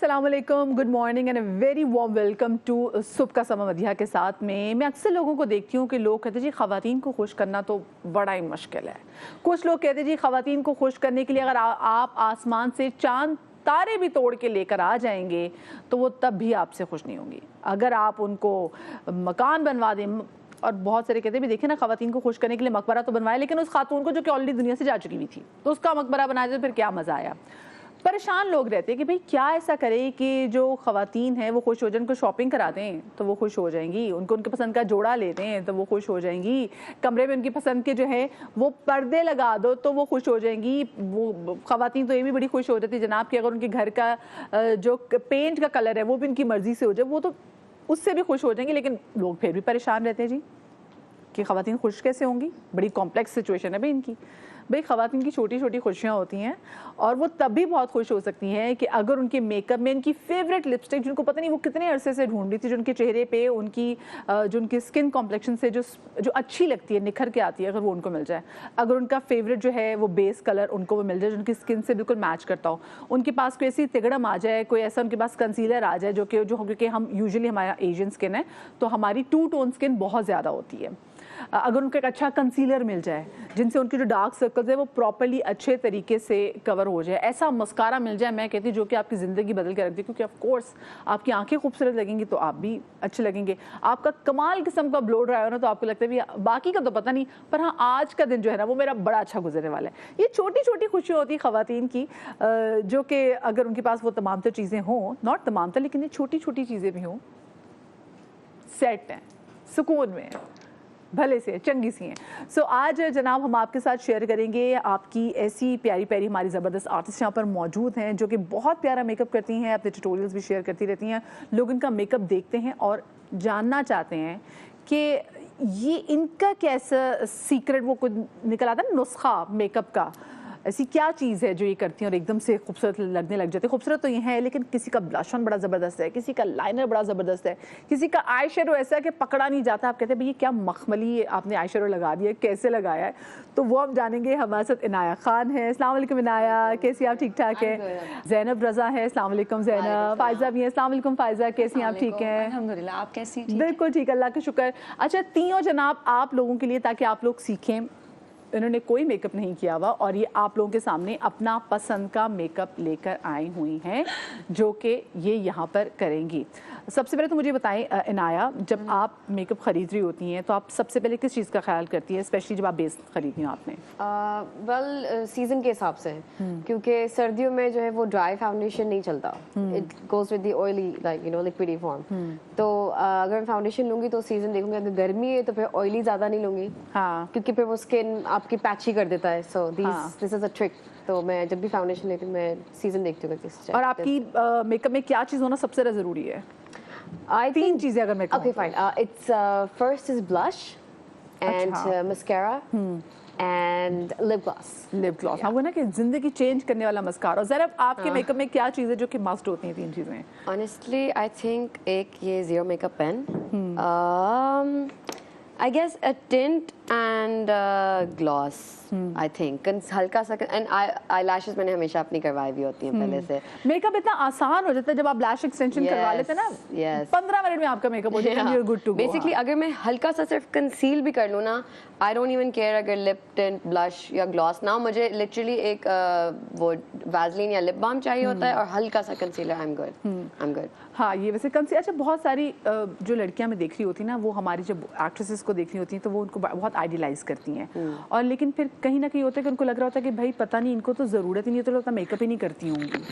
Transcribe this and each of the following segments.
अस्सलाम वालेकुम, good morning and a very warm welcome to सुबह का समय मदिया के साथ में। मैं अक्सर लोगों को देखती हूँ कि लोग कहते हैं जी ख़वातीन को खुश करना तो बड़ा ही मुश्किल है। कुछ लोग कहते हैं जी ख़वातीन को खुश करने के लिए अगर आप आसमान से चांद तारे भी तोड़ के लेकर आ जाएंगे तो वो तब भी आपसे खुश नहीं होंगी। अगर आप उनको मकान बनवा दें, और बहुत सारे कहते भी देखे ना, ख़वातीन को खुश करने के लिए मकबरा तो बनवाया, लेकिन उस खातून को जो कि ऑलरेडी दुनिया से जा चुकी हुई थी तो उसका मकबरा बनाया तो फिर क्या मज़ा आया। परेशान लोग रहते हैं कि भाई क्या ऐसा करें कि जो ख़वातीन हैं वो खुश हो जाएं। उनको शॉपिंग करा दें तो वो खुश हो जाएंगी, उनको उनके पसंद का जोड़ा ले दें तो वो खुश हो जाएंगी, कमरे में उनकी पसंद के जो है वो पर्दे लगा दो तो वो खुश हो जाएंगी। वो ख़वातीन तो ये भी बड़ी खुश हो जाती है जनाब कि अगर उनके घर का जो पेंट का कलर है वो भी उनकी मर्ज़ी से हो जाए, वो तो उससे भी खुश हो जाएंगी। लेकिन लोग फिर भी परेशान रहते हैं जी कि ख़वातीन खुश कैसे होंगी। बड़ी कॉम्प्लेक्स सिचुएशन है भाई इनकी। भाई ख़वातीन की छोटी छोटी खुशियाँ होती हैं और वो तब भी बहुत खुश हो सकती हैं कि अगर उनके मेकअप में इनकी फेवरेट लिपस्टिक, जिनको पता नहीं वो कितने अरसे से ढूंढ रही थी, जो उनके चेहरे पे उनकी जो उनकी स्किन कॉम्प्लेक्शन से जो अच्छी लगती है, निखर के आती है, अगर वो उनको मिल जाए, अगर उनका फेवरेट जो है वो बेस कलर उनको वो मिल जाए जो उनकी स्किन से बिल्कुल मैच करता हो, उनके पास कोई ऐसी तिगड़म आ जाए, कोई ऐसा उनके पास कंसीलर आ जाए जो क्योंकि हम यूजुअली हमारा एशियन स्किन है तो हमारी टू टोन स्किन बहुत ज़्यादा होती है, अगर उनको एक अच्छा कंसीलर मिल जाए जिनसे उनके जो डार्क सर्कल्स है वो प्रॉपर्ली अच्छे तरीके से कवर हो जाए, ऐसा मस्कारा मिल जाए, मैं कहती हूँ जो कि आपकी ज़िंदगी बदल के रख दे। क्योंकि ऑफ कोर्स आपकी आंखें खूबसूरत लगेंगी तो आप भी अच्छे लगेंगे। आपका कमाल किस्म का ब्लो ड्राई हो ना तो आपको लगता है भी बाकी का तो पता नहीं, पर हाँ आज का दिन जो है ना वो मेरा बड़ा अच्छा गुजरने वाला है। ये छोटी छोटी खुशी होती है ख़वातीन की, जो कि अगर उनके पास वो तमाम तो चीज़ें हों, नॉट तमाम तो लेकिन ये छोटी छोटी चीज़ें भी हों, सेट हैं, सुकून में है, भले से चंगी सी हैं। सो आज जनाब हम आपके साथ शेयर करेंगे आपकी ऐसी प्यारी प्यारी हमारी ज़बरदस्त आर्टिस्ट यहाँ पर मौजूद हैं जो कि बहुत प्यारा मेकअप करती हैं, अपने ट्यूटोरियल्स भी शेयर करती रहती हैं। लोग इनका मेकअप देखते हैं और जानना चाहते हैं कि ये इनका कैसा सीक्रेट वो कुछ निकल आता है, नुस्खा मेकअप का, ऐसी क्या चीज़ है जो ये करती हैं और एकदम से खूबसूरत लगने लग जाते हैं। खूबसूरत तो ये है लेकिन किसी का ब्लश ऑन बड़ा ज़बरदस्त है, किसी का लाइनर बड़ा ज़बरदस्त है, किसी का आई शेडो ऐसा है कि पकड़ा नहीं जाता। आप कहते हैं भाई ये क्या मखमली आपने आई शेडो लगा दिया, कैसे लगाया है, तो वो हम जानेंगे। हमारे साथ इनाया खान है। अस्सलाम वालेकुम इनाया, कैसी आप? ठीक ठाक है। ज़ैनब रज़ा है। अस्सलाम वालेकुम ज़ैनब। फ़ायज़ा भी है। अस्सलाम वालेकुम फ़ायज़ा, कैसी आप? ठीक हैं अल्हम्दुलिल्लाह, आप कैसी? बिल्कुल ठीक, अल्लाह का शुक्र। अच्छा तीनों जनाब आप लोगों के लिए, ताकि आप लोग सीखें, इन्होंने कोई मेकअप नहीं किया हुआ और ये आप लोगों के सामने अपना पसंद का मेकअप लेकर आई हुई हैं जो कि ये यहाँ पर करेंगी। सबसे पहले तो मुझे बताएं इनाया, जब आप मेकअप ख़रीद रही होती हैं तो आप सबसे पहले किस चीज़ का ख्याल करती है, स्पेशली जब आप बेस खरीदी हो आपने? वेल सीज़न के हिसाब से, क्योंकि सर्दियों में जो है वो ड्राई फाउंडेशन नहीं चलता, it goes with the oily like you know liquidy form. तो अगर मैं फाउंडेशन लूँगी तो सीज़न देखूँगी, अगर गर्मी है तो फिर ऑयली ज़्यादा नहीं लूँगी, हाँ, क्योंकि फिर वो स्किन आपकी पैची कर देता है। So this is a trick. तो मैं जब भी फाउंडेशन लेती हूँ मैं सीज़न देखती हूँ किस। और आपकी मेकअप में क्या चीज़ होना सबसे ज़्यादा ज़रूरी है? तीन चीज़ें अगर मैं कहूँ। Okay fine, it's first is blush and mascara and lip gloss. Lip gloss, हाँ, वो ना कि जिंदगी चेंज करने वाला मस्कारा। ज़रा आपके मेकअप में क्या चीज़ है जो कि मस्ट होती हैं? तीन चीज़ें ऑनेस्टली आई थिंक, एक ये zero makeup pen, I guess a tint and gloss, I think हल्का सा, एंड आई लैशेस मैंने हमेशा अपनी करवाई भी होती हैं पहले से। मेकअप इतना आसान हो जाता है जब आप लैश एक्सटेंशन करवा लेते हैं ना, 15 मिनट में आपका मेकअप हो जाता है, you are good to go. Basically अगर मैं हल्का सा सिर्फ कंसील भी कर लूँ ना, आई डोंट इवन केयर अगर लिप टिंट, ब्लश या ग्लॉस ना, मुझे लिटरली एक वो वैसलीन या लिप बाम चाहिए होता है और हल्का सा कंसीलर, आई एम गुड। हाँ, ये वैसे कंसीलर, अच्छा बहुत सारी जो लड़कियां मैं देख रही होती ना, वो हमारी जब एक्ट्रेसेस को देख रही होती हैं तो वो उनको बहुत आइडियलाइज करती हैं, और लेकिन फिर कहीं ना कहीं होता है कि उनको लग रहा होता है कि भाई पता नहीं इनको तो ज़रूरत ही नहीं, तो लगता मेकअप ही नहीं करती होंगी,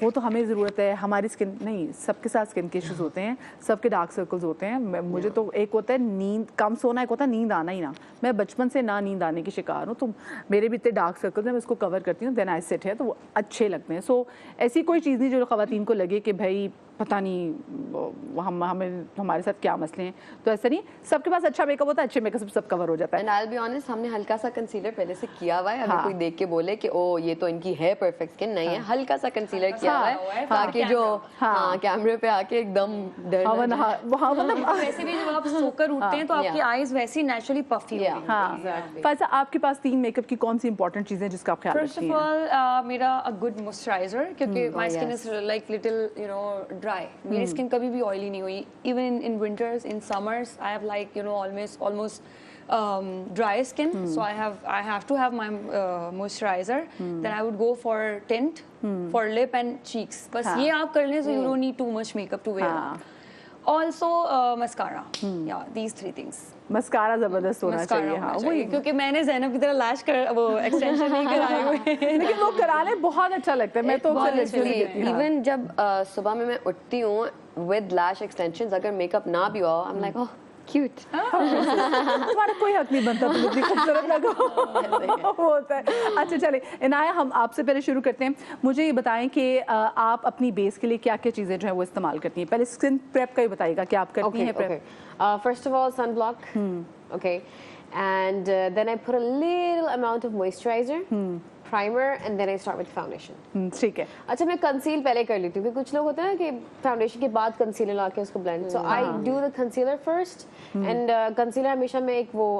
वो तो हमें ज़रूरत है, हमारी स्किन नहीं, सबके साथ स्किन के इश्यूज़ होते हैं, सबके डार्क सर्कल्स होते हैं। मुझे तो एक होता है नींद कम सोना, एक होता है नींद आना ही ना। मैं बचपन से ना नींद आने की शिकार हूँ, तो मेरे भी इतने डार्क सर्कल्स हैं, मैं उसको कवर करती हूँ, देन आई सेट है, तो वो अच्छे लगते हैं। सो ऐसी कोई चीज़ नहीं जो ख़वातीन को लगे कि भाई पता नहीं हम हमें हमारे साथ क्या मसले हैं। तो ऐसा नहीं, सबके पास अच्छा मेकअप होता है, अच्छे मेकअप से सब कवर हो जाता है। And I will be honest, हमने हल्का सा कंसीलर पहले से किया हुआ है। अगर हाँ। कोई देख के बोले कि ओ ये तो इनकी है परफेक्ट स्किन, नहीं है, हल्का सा कंसीलर किया हुआ है हाँ, ताकि जो हाँ कैमरे पे आके एकदम डर हाँ ना जाए। वहाँ मतलब वैसे भी जब आप सोकर उठते हैं तो आपकी आईज वैसे ही नेचुरली पफी Yeah. होगी। हाँ Exactly. फायजा, आपके पास 3 मेकअप की कौन सी इंपॉर्टेंट चीजें जिसका आप ख्याल फर्स्ट रखती ऑफ हैं? ऑल मेरा अ गुड मॉइस्चराइजर, क्योंकि my skin yes. Is like little you know dry. मेरी स्किन कभी भी ऑयली नहीं हुई, even in winters, in summers I have like you know almost dry skin, so I have to have my moisturizer. Then I would go for tint for lip and cheeks. बस हाँ. ये आप कर लें so you don't need too much makeup to wear. हाँ. Also mascara. Yeah, these 3 things. Mascara जबरदस्त होना Mascara चाहिए। होना हाँ चाहिए, वही, क्योंकि मैंने ज़ैनब की तरह लैश कर वो एक्सटेंशन नहीं कराए हुए हैं। लेकिन वो कराने बहुत अच्छा लगता है। मैं तो बहुत अक्सर अच्छे literally लगते कहती हूँ, हाँ। इवन जब सुबह में मैं उठती हूँ विद लैश एक्सटेंशंस, अगर मेकअप ना भी हो, I am like oh cute. तुम्हारा कोई हक नहीं बनता तुम इतनी खूबसूरत लगो। वो होता है। अच्छा चले इनाया, हम आपसे पहले शुरू करते हैं। मुझे ये बताएं कि आप अपनी बेस के लिए क्या क्या चीज़ें जो है वो इस्तेमाल करती हैं। पहले स्किन प्रेप का ही बताइएगा कि आप करती हैं prep. First of all, sunblock. Okay. And then I put a little amount of moisturizer, primer, and then I start with foundation. ठीक है। अच्छा, मैं कंसील पहले कर लेती हूँ, क्योंकि कुछ लोग होते हैं ना कि फाउंडेशन के बाद कंसीलर ला के उसको blend. So I do the concealer first, and concealer हमेशा मैं एक वो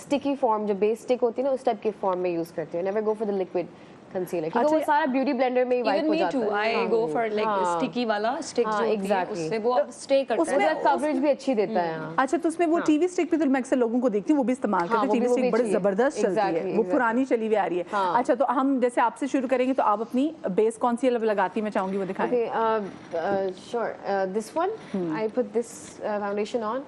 स्टिकी फॉर्म, जो बेस स्टिक होती है ना, उस टाइप की फॉर्म में यूज करती हूँ। Never go for the liquid concealer, क्योंकि वो सारा ब्यूटी ब्लेंडर में ही वाइप Even हो me जाता too. है। I go for like sticky वाला stick जो होती है, exactly. उससे वो स्टे करता उसमें है। कवरेज भी अच्छी देता है। हाँ। अच्छा, तो उसमें वो टीवी स्टिक भी तो मैं अक्सर लोगों को देखती हूँ वो भी इस्तेमाल करते हैं। वो टीवी भी स्टिक बड़ी अच्छी है। जबरदस्त चलती है, Exactly, वो exactly. पुरानी चली हुई आ रही है। हाँ। अच्छा, तो हम जैसे आपसे शुरू करेंगे तो आप अपनी बेस कौन सी लगाती, मैं चाहूंगी वो दिखाएं। Okay, sure. This one, I put this foundation on.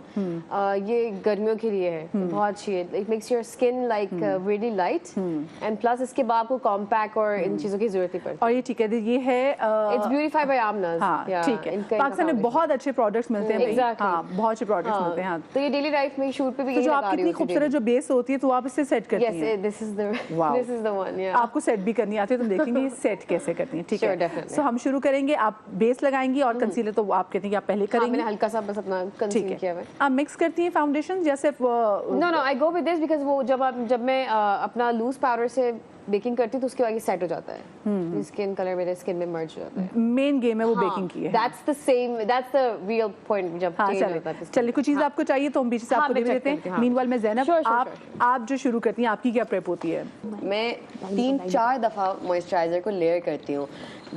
ये गर्मियों के लिए है, बहुत अच्छी है. It makes your skin like really light, and plus इसके बाद आपको compact और इन चीज़ों की जरूरत नहीं पड़ती. और ये ठीक है, ये है It's beautified by Amnaz. हाँ Yeah, ठीक है। इनका पाकिस्तान में foundation. बहुत अच्छे प्रोडक्ट्स मिलते हैं भाई। Exactly. हाँ, बहुत अच्छे प्रोडक्ट्स मिलते हैं। हाँ, तो ये डेली लाइफ में शूट पे भी तो यही जो लगा आपकी रही इतनी होती खूबसूरत जो बेस होती है तो आप इससे सेट करती Yes, हैं। this is the Wow. this is the one. Yeah. आपको सेट भी करनी आती है, तुम देखेंगे ये सेट कैसे करती हैं। ठीक Sure, है, definitely. सो हम शुरू करेंगे। आप बेस लगाएंगी और कंसीलर तो आप कहते हैं कि आप पहले हाँ, करेंगे। मैंने हल्का सा बस अपना ठीक कंसील किया हुआ है, है. आप मिक्स करती हैं फाउंडेशन या सिर्फ No, no, I go with this because वो जब मैं अपना लूज पाउडर से बेकिंग करती हूँ तो उसके बाद ये सेट हो जाता है, स्किन कलर मेरे स्किन में मर्ज हो जाता है. मेन गेम है वो बेकिंग की है। That's the real point जब हाँ change चलिए होता है. चलिए, कुछ चीज़ आपको चाहिए तो हम बीच से हाँ, आपको दे मैं check देते करती हैं। हूँ, हाँ. मीनवाइल मैं ज़ैनब, Sure. आप जो शुरू करती हैं आपकी क्या प्रेप होती है? मैं 3-4 दफ़ा मॉइस्चराइजर को लेयर करती हूँ.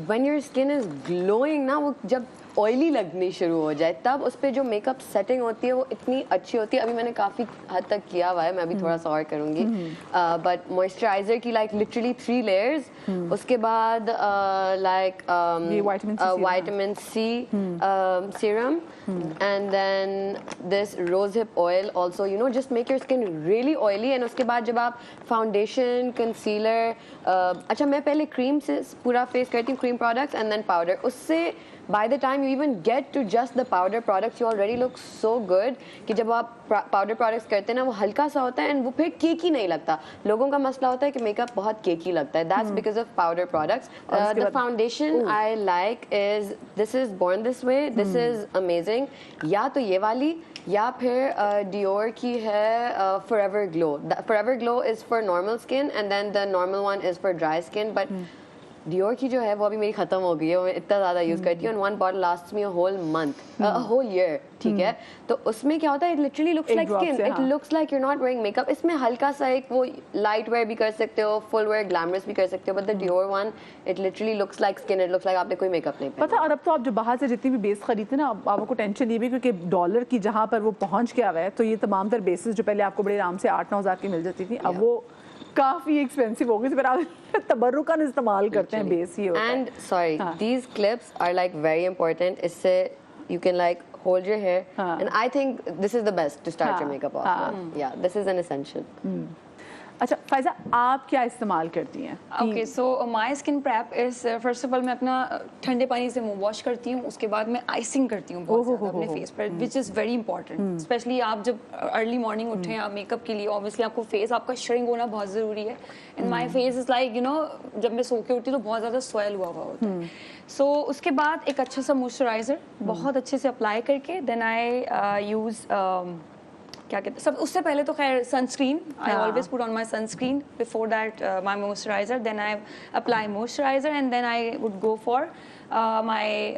When your skin is glowing ना, वो जब ऑयली लगनी शुरू हो जाए तब उस पर जो मेकअप सेटिंग होती है वो इतनी अच्छी होती है. अभी मैंने काफ़ी हद तक किया हुआ है, मैं अभी थोड़ा सा और करूँगी. बट मॉइस्चराइजर की लाइक लिटरली 3 लेयर्स, उसके बाद like vitamin C serum, and then this rosehip oil also, you know, just make your skin really oily. And उसके बाद जब आप फाउंडेशन, कंसीलर, अच्छा मैं पहले क्रीम से पूरा फेस करती हूँ, cream products and then powder. उससे by the time you even get to just the powder products you already look so good कि जब आप पाउडर प्रोडक्ट्स करते हैं ना वो हल्का सा होता है एंड वो फिर केकी नहीं लगता. लोगों का मसला होता है कि मेकअप बहुत केकी लगता है. That's because of powder products. The foundation I like is this is Born This Way. This is amazing. या तो ये वाली या फिर Dior की है Forever Glow. The Forever Glow is for normal skin and then the normal one is for dry skin. But Dior की जो है वो अभी मेरी खत्म हो गई है, वो मैं इतना ज़्यादा यूज़ करती हूँ. one bottle lasts me a whole month, a whole year. ठीक है, तो उसमें क्या होता है, it literally looks like skin. It looks like you're not wearing makeup. इसमें हल्का सा एक वो light wear भी कर सकते हो, full wear glamorous भी कर सकते हो. But the Dior one, it literally looks like skin. It looks like आपने कोई मेकअप नहीं पहना. पता, और अब तो आप जो बाहर से जितनी भी बेस खरीदते हैं ना, आपको टेंशन ये भी क्योंकि डॉलर की जहाँ पर वो पहुँच गया हुआ है, तो ये तमाम तर बेसिस जो पहले आपको बड़े आराम से 8-9 हज़ार की मिल जाती थी, अब वो काफी एक्सपेंसिव हो गई. फिर आप तबर्रुकन इस्तेमाल करते हैं बेस ही होता है. And sorry, these clips are like very important. इससे you can like hold your hair, and I think this is the best to start your makeup off with. Yeah, this is an essential. अच्छा फायजा, आप क्या इस्तेमाल करती हैं? Okay, so my skin prep is first of all मैं अपना ठंडे पानी से मुंह वॉश करती हूँ, उसके बाद मैं आइसिंग करती हूँ बहुत ज़्यादा अपने फेस पर, which is very important. Specially आप जब अर्ली मॉर्निंग उठें आप मेकअप के लिए, ऑब्वियसली आपको फेस आपका श्रिंक होना बहुत ज़रूरी है। And my face is like you know, जब मैं सो के उठती हूँ तो बहुत ज़्यादा स्वेल हुआ होता है। सो उसके बाद एक अच्छा सा मॉइस्चराइज़र बहुत अच्छे से अप्लाई करके देन आई यूज़ क्या कहते हैं सब, उससे पहले तो खैर sunscreen, I always put on my sunscreen before that my moisturiser, then I apply moisturiser and then I would go for my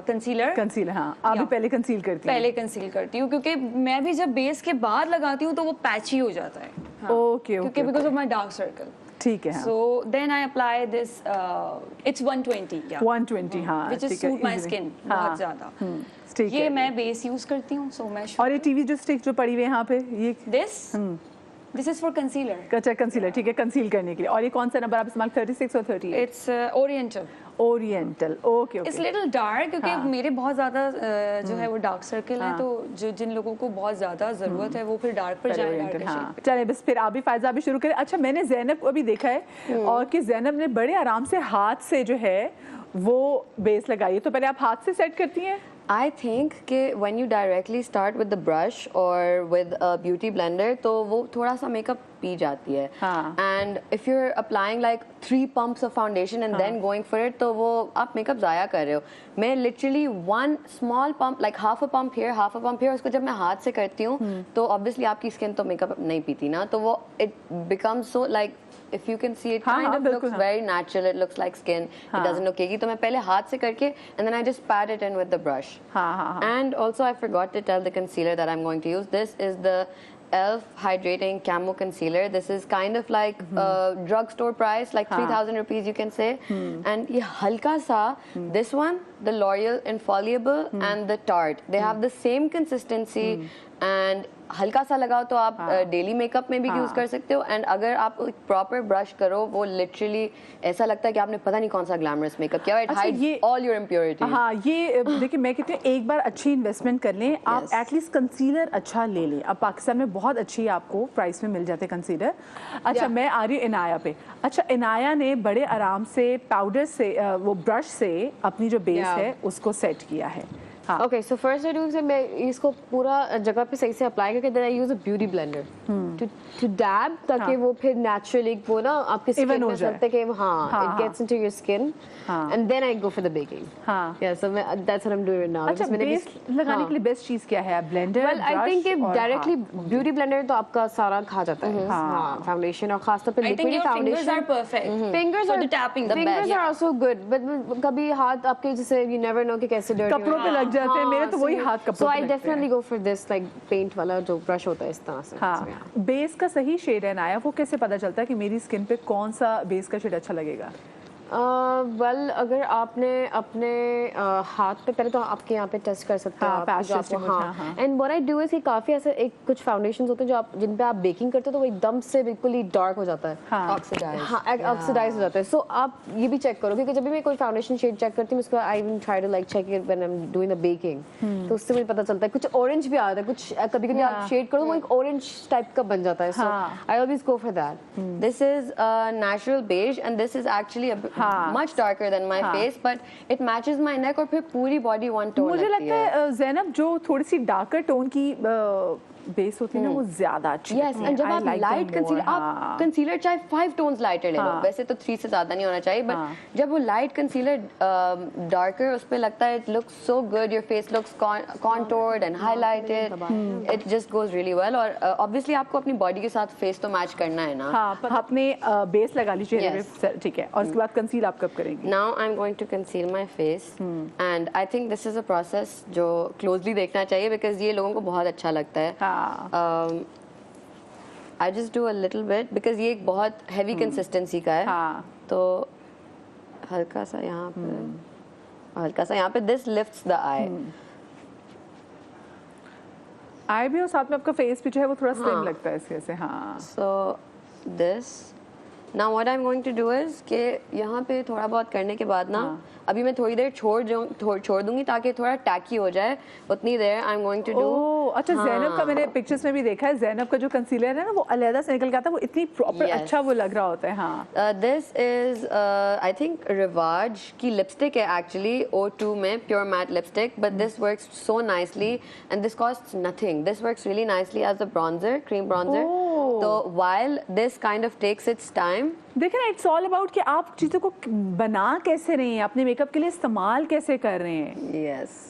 concealer. हाँ, आप भी पहले कंसील करती हैं? पहले कंसील करती हूँ क्योंकि मैं भी जब बेस के बाद लगाती हूँ तो वो पैची हो जाता है। ओके, क्योंकि because of my dark circle. ठीक है। So then I apply this, it's 120, 120, हाँ, which is suit my skin बहुत ज्यादा। ये मैं बेस यूज करती हूँ, सो मैं और ये टीवी जो स्टिक जो पड़ी हुई है यहाँ पे, ये दिस इज फॉर कंसीलर। अच्छा, कंसीलर, ठीक है, कंसील करने के लिए। और ये कौन सा नंबर आप इस्तेमाल, 36 और 38? It's oriental. Oriental, okay okay. It's little dark क्योंकि मेरे बहुत ज़्यादा जो है वो डार्क सर्कल है, तो जो जिन लोगों को बहुत ज़्यादा ज़रूरत है वो फिर डार्क पर जाएगा। हाँ, चलिए बस फिर आप भी फायजा भी शुरू करें। अच्छा, मैंने ज़ैनब को अभी देखा है और कि ज़ैनब ने बड़े आराम से हाथ से जो है वो बेस लगाई है, तो पहले आप हाथ से सेट करती हैं? I think कि when you directly start with the brush or with a beauty blender तो वो थोड़ा सा मेकअप पी जाती है। हाँ. And if you're applying like 3 pumps of foundation and then going for it तो वो आप मेकअप ज़ाया कर रहे हो। मैं literally one small pump, like half a pump here, half a pump here, उसको जब मैं हाथ से करती हूँ तो obviously आपकी स्किन तो मेकअप नहीं पीती ना, तो वो it becomes so like if you can see it kind of looks very natural, it looks like skin, it doesn't look cakey, तो मैं पहले हाथ से करके and then I just pat it in with the brush. And also I forgot to tell the concealer that I'm going to use. This is the Elf Hydrating Camo Concealer. This is kind of like drugstore price, like 3,000 rupees you can say. And ये हल्का सा, this one, the L'Oreal Infallible and the Tarte, they have the same consistency and हल्का सा लगाओ तो आप daily makeup में भी यूज कर सकते हो। एंड अगर आप प्रॉपर ब्रश करो वो लिटरली ऐसा लगता है कि आपने पता नहीं कौन सा ग्लैमरस मेकअप किया। It hides all your impurities. हाँ, ये देखिए मैं कहती हूँ एक बार अच्छी इन्वेस्टमेंट कर लें आप, एटलीस्ट कंसीलर अच्छा ले लें। अब पाकिस्तान में बहुत अच्छी आपको प्राइस में मिल जाते हैं कंसीलर। अच्छा, मैं आ रही हूँ इनाया पे। अच्छा, इनाया ने बड़े आराम से पाउडर से वो ब्रश से अपनी जो बेस है उसको सेट किया है। Okay, so first I do से मैं इसको पूरा जगह पे सही से अप्लाई करके then I use a beauty blender to dab, ताकि वो फिर नेचुरली वो ना आपकी स्किन पे चलते कि हाँ it gets into your skin and then I go for the baking. या सो मैं that's what I am doing now. अच्छा, बेस लगाने के लिए बेस्ट चीज क्या है? ब्लेंडर, वेल आई थिंक कि डायरेक्टली ब्यूटी ब्लेंडर तो आपका सारा खा जाता है। हां, फाउंडेशन और खास तौर पे liquid foundation are perfect. Fingers are tapping the best, fingers are also good, but कभी हाथ आपके जैसे यू नेवर नो कि कैसे डर्टी कपड़ों पे लग जाते हैं। मेरे तो वही हाथ कपड़ों पे। So I definitely go for this like paint वाला जो ब्रश होता है इस तरह से। हाँ, बेस का सही शेड है नाया, वो कैसे पता चलता है कि मेरी स्किन पे कौन सा बेस का शेड अच्छा लगेगा? वेल अगर आपने अपने हाथ पे पहले तो आपके यहाँ पे टेस्ट कर सकते हैं। And what I do is कि काफी ऐसे एक कुछ फाउंडेशंस होते हैं जो आप जिन पे आप बेकिंग करते हो तो वो एकदम से बिल्कुल ही डार्क हो जाता है, ऑक्सीडाइज हो जाता है। सो आप ये भी चेक करो, क्योंकि जब भी मैं कोई फाउंडेशन शेड चेक करती हूँ उसको I will try to like check it when I am doing the baking, तो उससे मुझे पता चलता है। कुछ ऑरेंज भी आता है, कुछ कभी कभी आप शेड करो वो एक ऑरेंज टाइप का बन जाता है। So I always go for that. This is natural beige and this is actually much darker than my face, but it matches my neck और फिर पूरी body one tone मुझे लगता है ज़ैनब जो थोड़ी सी डार्कर टोन की बेस होती है ना वो ज्यादा अच्छी है। एंड जब आप लाइट कंसीलर, आप कंसीलर चाहे 5 टोन्स लाइटर ले लो, वैसे तो 3 से ज्यादा नहीं होना चाहिए, बट जब वो लाइट कंसीलर डार्कर उस पे लगता है, it looks so good, your face looks कॉन्टोर्ड and highlighted, it just goes really well. और ऑब्वियसली आपको अपनी बॉडी के साथ फेस तो मैच करना है ना। आपने बेस लगा ली चेहरे पे, ठीक है, और उसके बाद कंसील आप कब करेंगे? Now I am going to conceal my face and I think this is a process जो क्लोजली देखना चाहिए बिकॉज ये लोगों को बहुत अच्छा लगता है। I just do a little bit because ये एक बहुत heavy consistency का है। तो हल्का सा यहाँ पे, हल्का सा यहाँ पे, this lifts the eye। आई भी और साथ में आपका फेस भी जो है वो थोड़ा स्लिम लगता है इसके से। हाँ, so this Now what I'm going to do is कि यहाँ पे थोड़ा बहुत करने के बाद ना अभी मैं थोड़ी देर छोड़ दूंगी ताकि थोड़ा टैकी हो जाए, उतनी देर I am going to do. Oh अच्छा, ज़ैनब का मैंने पिक्चर्स में भी देखा है, ज़ैनब का जो कंसीलर है ना वो अलग से निकल के आता है, वो इतनी प्रॉपर Yes. अच्छा वो लग रहा होता है। हाँ दिस इज आई थिंक रिवाज की लिपस्टिक है एक्चुअली, O2 में pure matte lipstick, but this works so nicely and this costs nothing. This works really nicely as a bronzer, cream bronzer. Oh. तो while this kind of takes its time, देखिए ना, it's all about कि आप चीज़ों को बना कैसे रहे हैं, अपने मेकअप के लिए इस्तेमाल कैसे कर रहे हैं। yes,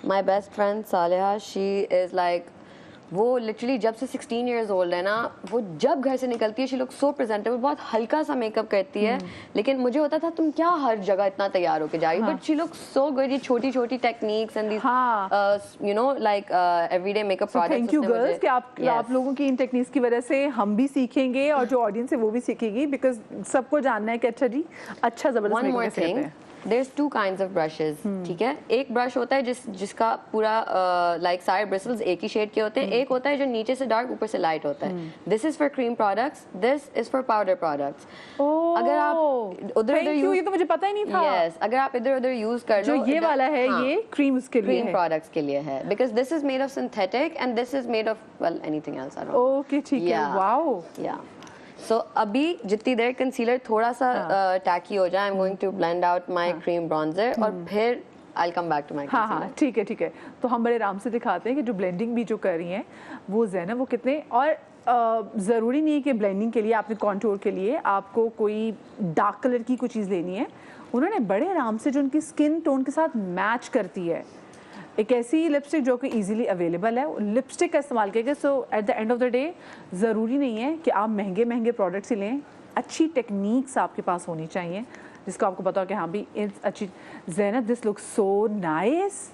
my best friend Saleha, she is like, वो लिटरली जब से 16 years old है ना, वो जब घर से निकलती है she looks so presentable, बहुत हल्का सा मेकअप करती है, लेकिन मुझे होता था तुम क्या हर जगह इतना तैयार होके जा रही, but she looks so good। ये छोटी छोटी techniques and this you know like everyday makeup products। Thank you girls कि आप लोगों की इन टेक्निक्स की वजह से हम भी सीखेंगे और जो ऑडियंस है वो भी सीखेगी, बिकॉज सबको जानना है कि अच्छा जी अच्छा जबरदस्त One more मेकअप कैसे thing, करते हैं। there's two kinds of brushes, ठीक है। एक ब्रश होता है जिसका पूरा like सारे bristles एक ही शेड के होते हैं, एक होता है जो नीचे से डार्क ऊपर से लाइट होता है। This is for cream products, this is for powder products। अगर आप उधर ये तो मुझे पता ही नहीं था। yes, अगर आप इधर उधर यूज कर जो लो, ये वाला है ये क्रीम उसके लिए cream है। products के लिए है, because this is made of synthetic and this is made of well anything else, I don't know। Okay ठीक है, Yeah. वाओ। या सो अभी जितनी देर कंसीलर थोड़ा सा टैकी हो जाए, I am going to blend out my cream bronzer और फिर I will come back to my हाँ कंसीलर। हाँ ठीक है ठीक है। तो हम बड़े आराम से दिखाते हैं कि जो ब्लेंडिंग भी जो कर रही हैं वो ज़ैनब वो कितने, और ज़रूरी नहीं है कि ब्लेंडिंग के लिए आपने कॉन्टूर के लिए आपको कोई डार्क कलर की कोई चीज़ लेनी है। उन्होंने बड़े आराम से जो उनकी स्किन टोन के साथ मैच करती है, एक ऐसी लिपस्टिक जो कि इजीली अवेलेबल है, लिपस्टिक का इस्तेमाल करके। So at the end of the day ज़रूरी नहीं है कि आप महंगे महंगे प्रोडक्ट्स ही लें, अच्छी टेक्निक्स आपके पास होनी चाहिए जिसको आपको पता हो कि हाँ भी अच्छी। Zainab this looks so nice,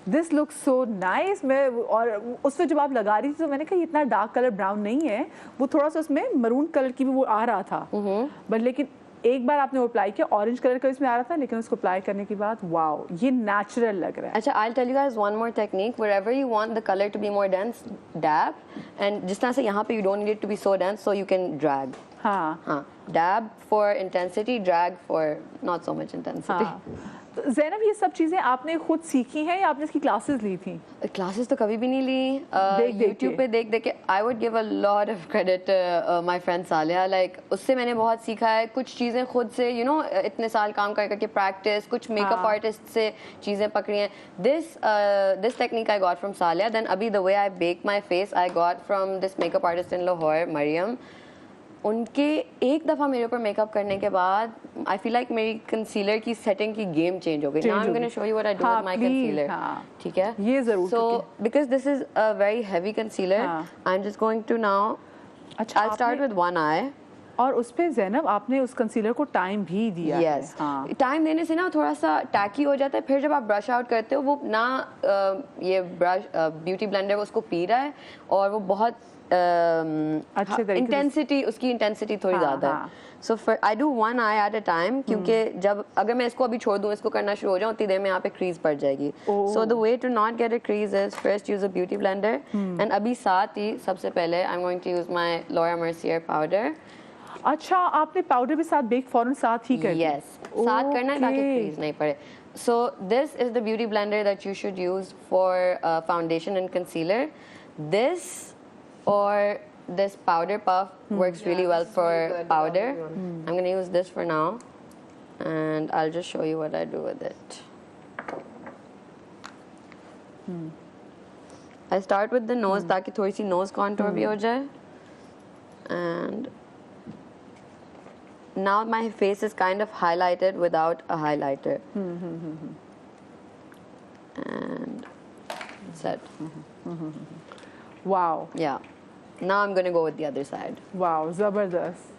this looks so nice. मैं और उसमें जब आप लगा रही थी तो मैंने कहा इतना डार्क कलर ब्राउन नहीं है, वो थोड़ा सा उसमें मरून कलर की भी वो आ रहा था, बट लेकिन एक बार आपने वो अप्लाई किया ऑरेंज कलर का इसमें आ रहा था, लेकिन उसको अप्लाई करने के बाद वाओ ये नेचुरल लग रहा है। अच्छा, I'll tell you guys one more technique, wherever you want the color to be more dense, dab, and जिस तरह से यहाँ पे you don't need it to be so dense, so you can drag। हाँ dab for intensity, drag for not so much intensity। हाँ। तो ज़ैनब ये सब चीज़ें आपने खुद सीखी हैं या आपने इसकी क्लासेस ली थी? क्लासेस तो कभी भी नहीं ली, यूट्यूब पे देख देख के। I would give a lot of credit my friend सालिहा, like उससे मैंने बहुत सीखा है कुछ चीज़ें खुद से, यू नो इतने साल काम कर करके प्रैक्टिस, कुछ मेकअप आर्टिस्ट से चीज़ें पकड़ी हैं। This technique I got from Saliha. Then अभी the way I bake my face I got from this makeup artist in Lahore, Mariam. उनके एक दफ़ा मेरे ऊपर मेकअप करने के बाद आई फील लाइक मेरी कंसीलर की सेटिंग की गेम चेंज हो गई। Now I am gonna show you what I do with my concealer, ठीक है? ये ज़रूर। So because this is a very heavy concealer, I am just going to now, अच्छा I start with one eye. और उस पे ज़ैनब आपने उस कंसीलर को टाइम भी दिया है। हाँ, टाइम देने से ना थोड़ा सा टैकी हो जाता है, फिर जब आप ब्रश आउट करते हो वो ना ये ब्रश ब्यूटी ब्लेंडर उसको पी रहा है और वो बहुत अच्छे तरीके इंटेंसिटी, उसकी इंटेंसिटी थोड़ी ज़्यादा है। So I do one eye at a time, क्योंकि जब अगर मैं इसको अभी छोड़ दूँ, इसको करना शुरू हो जाऊँ, उतनी देर में यहाँ पे क्रीज पड़ जाएगी। So the way to not get a crease is first use a beauty blender, and अभी साथ ही सबसे पहले I am going to use my Laura Mercier powder. अच्छा, आपने पाउडर भी साथ बेक फौरन साथ ही कर दिया? Yes, साथ करना है ताकि क्रीज नहीं पड़े। So this is the beauty blender that you should use for foundation and concealer. This or this powder puff works really well for powder. I'm gonna use this for now, and I'll just show you what I do with it. I start with the nose ताकि थोड़ी सी nose contour भी हो जाए, and now my face is kind of highlighted without a highlighter. And set. Wow. Yeah. Now I'm going to go with the other side. Wow, ज़बरदस्त।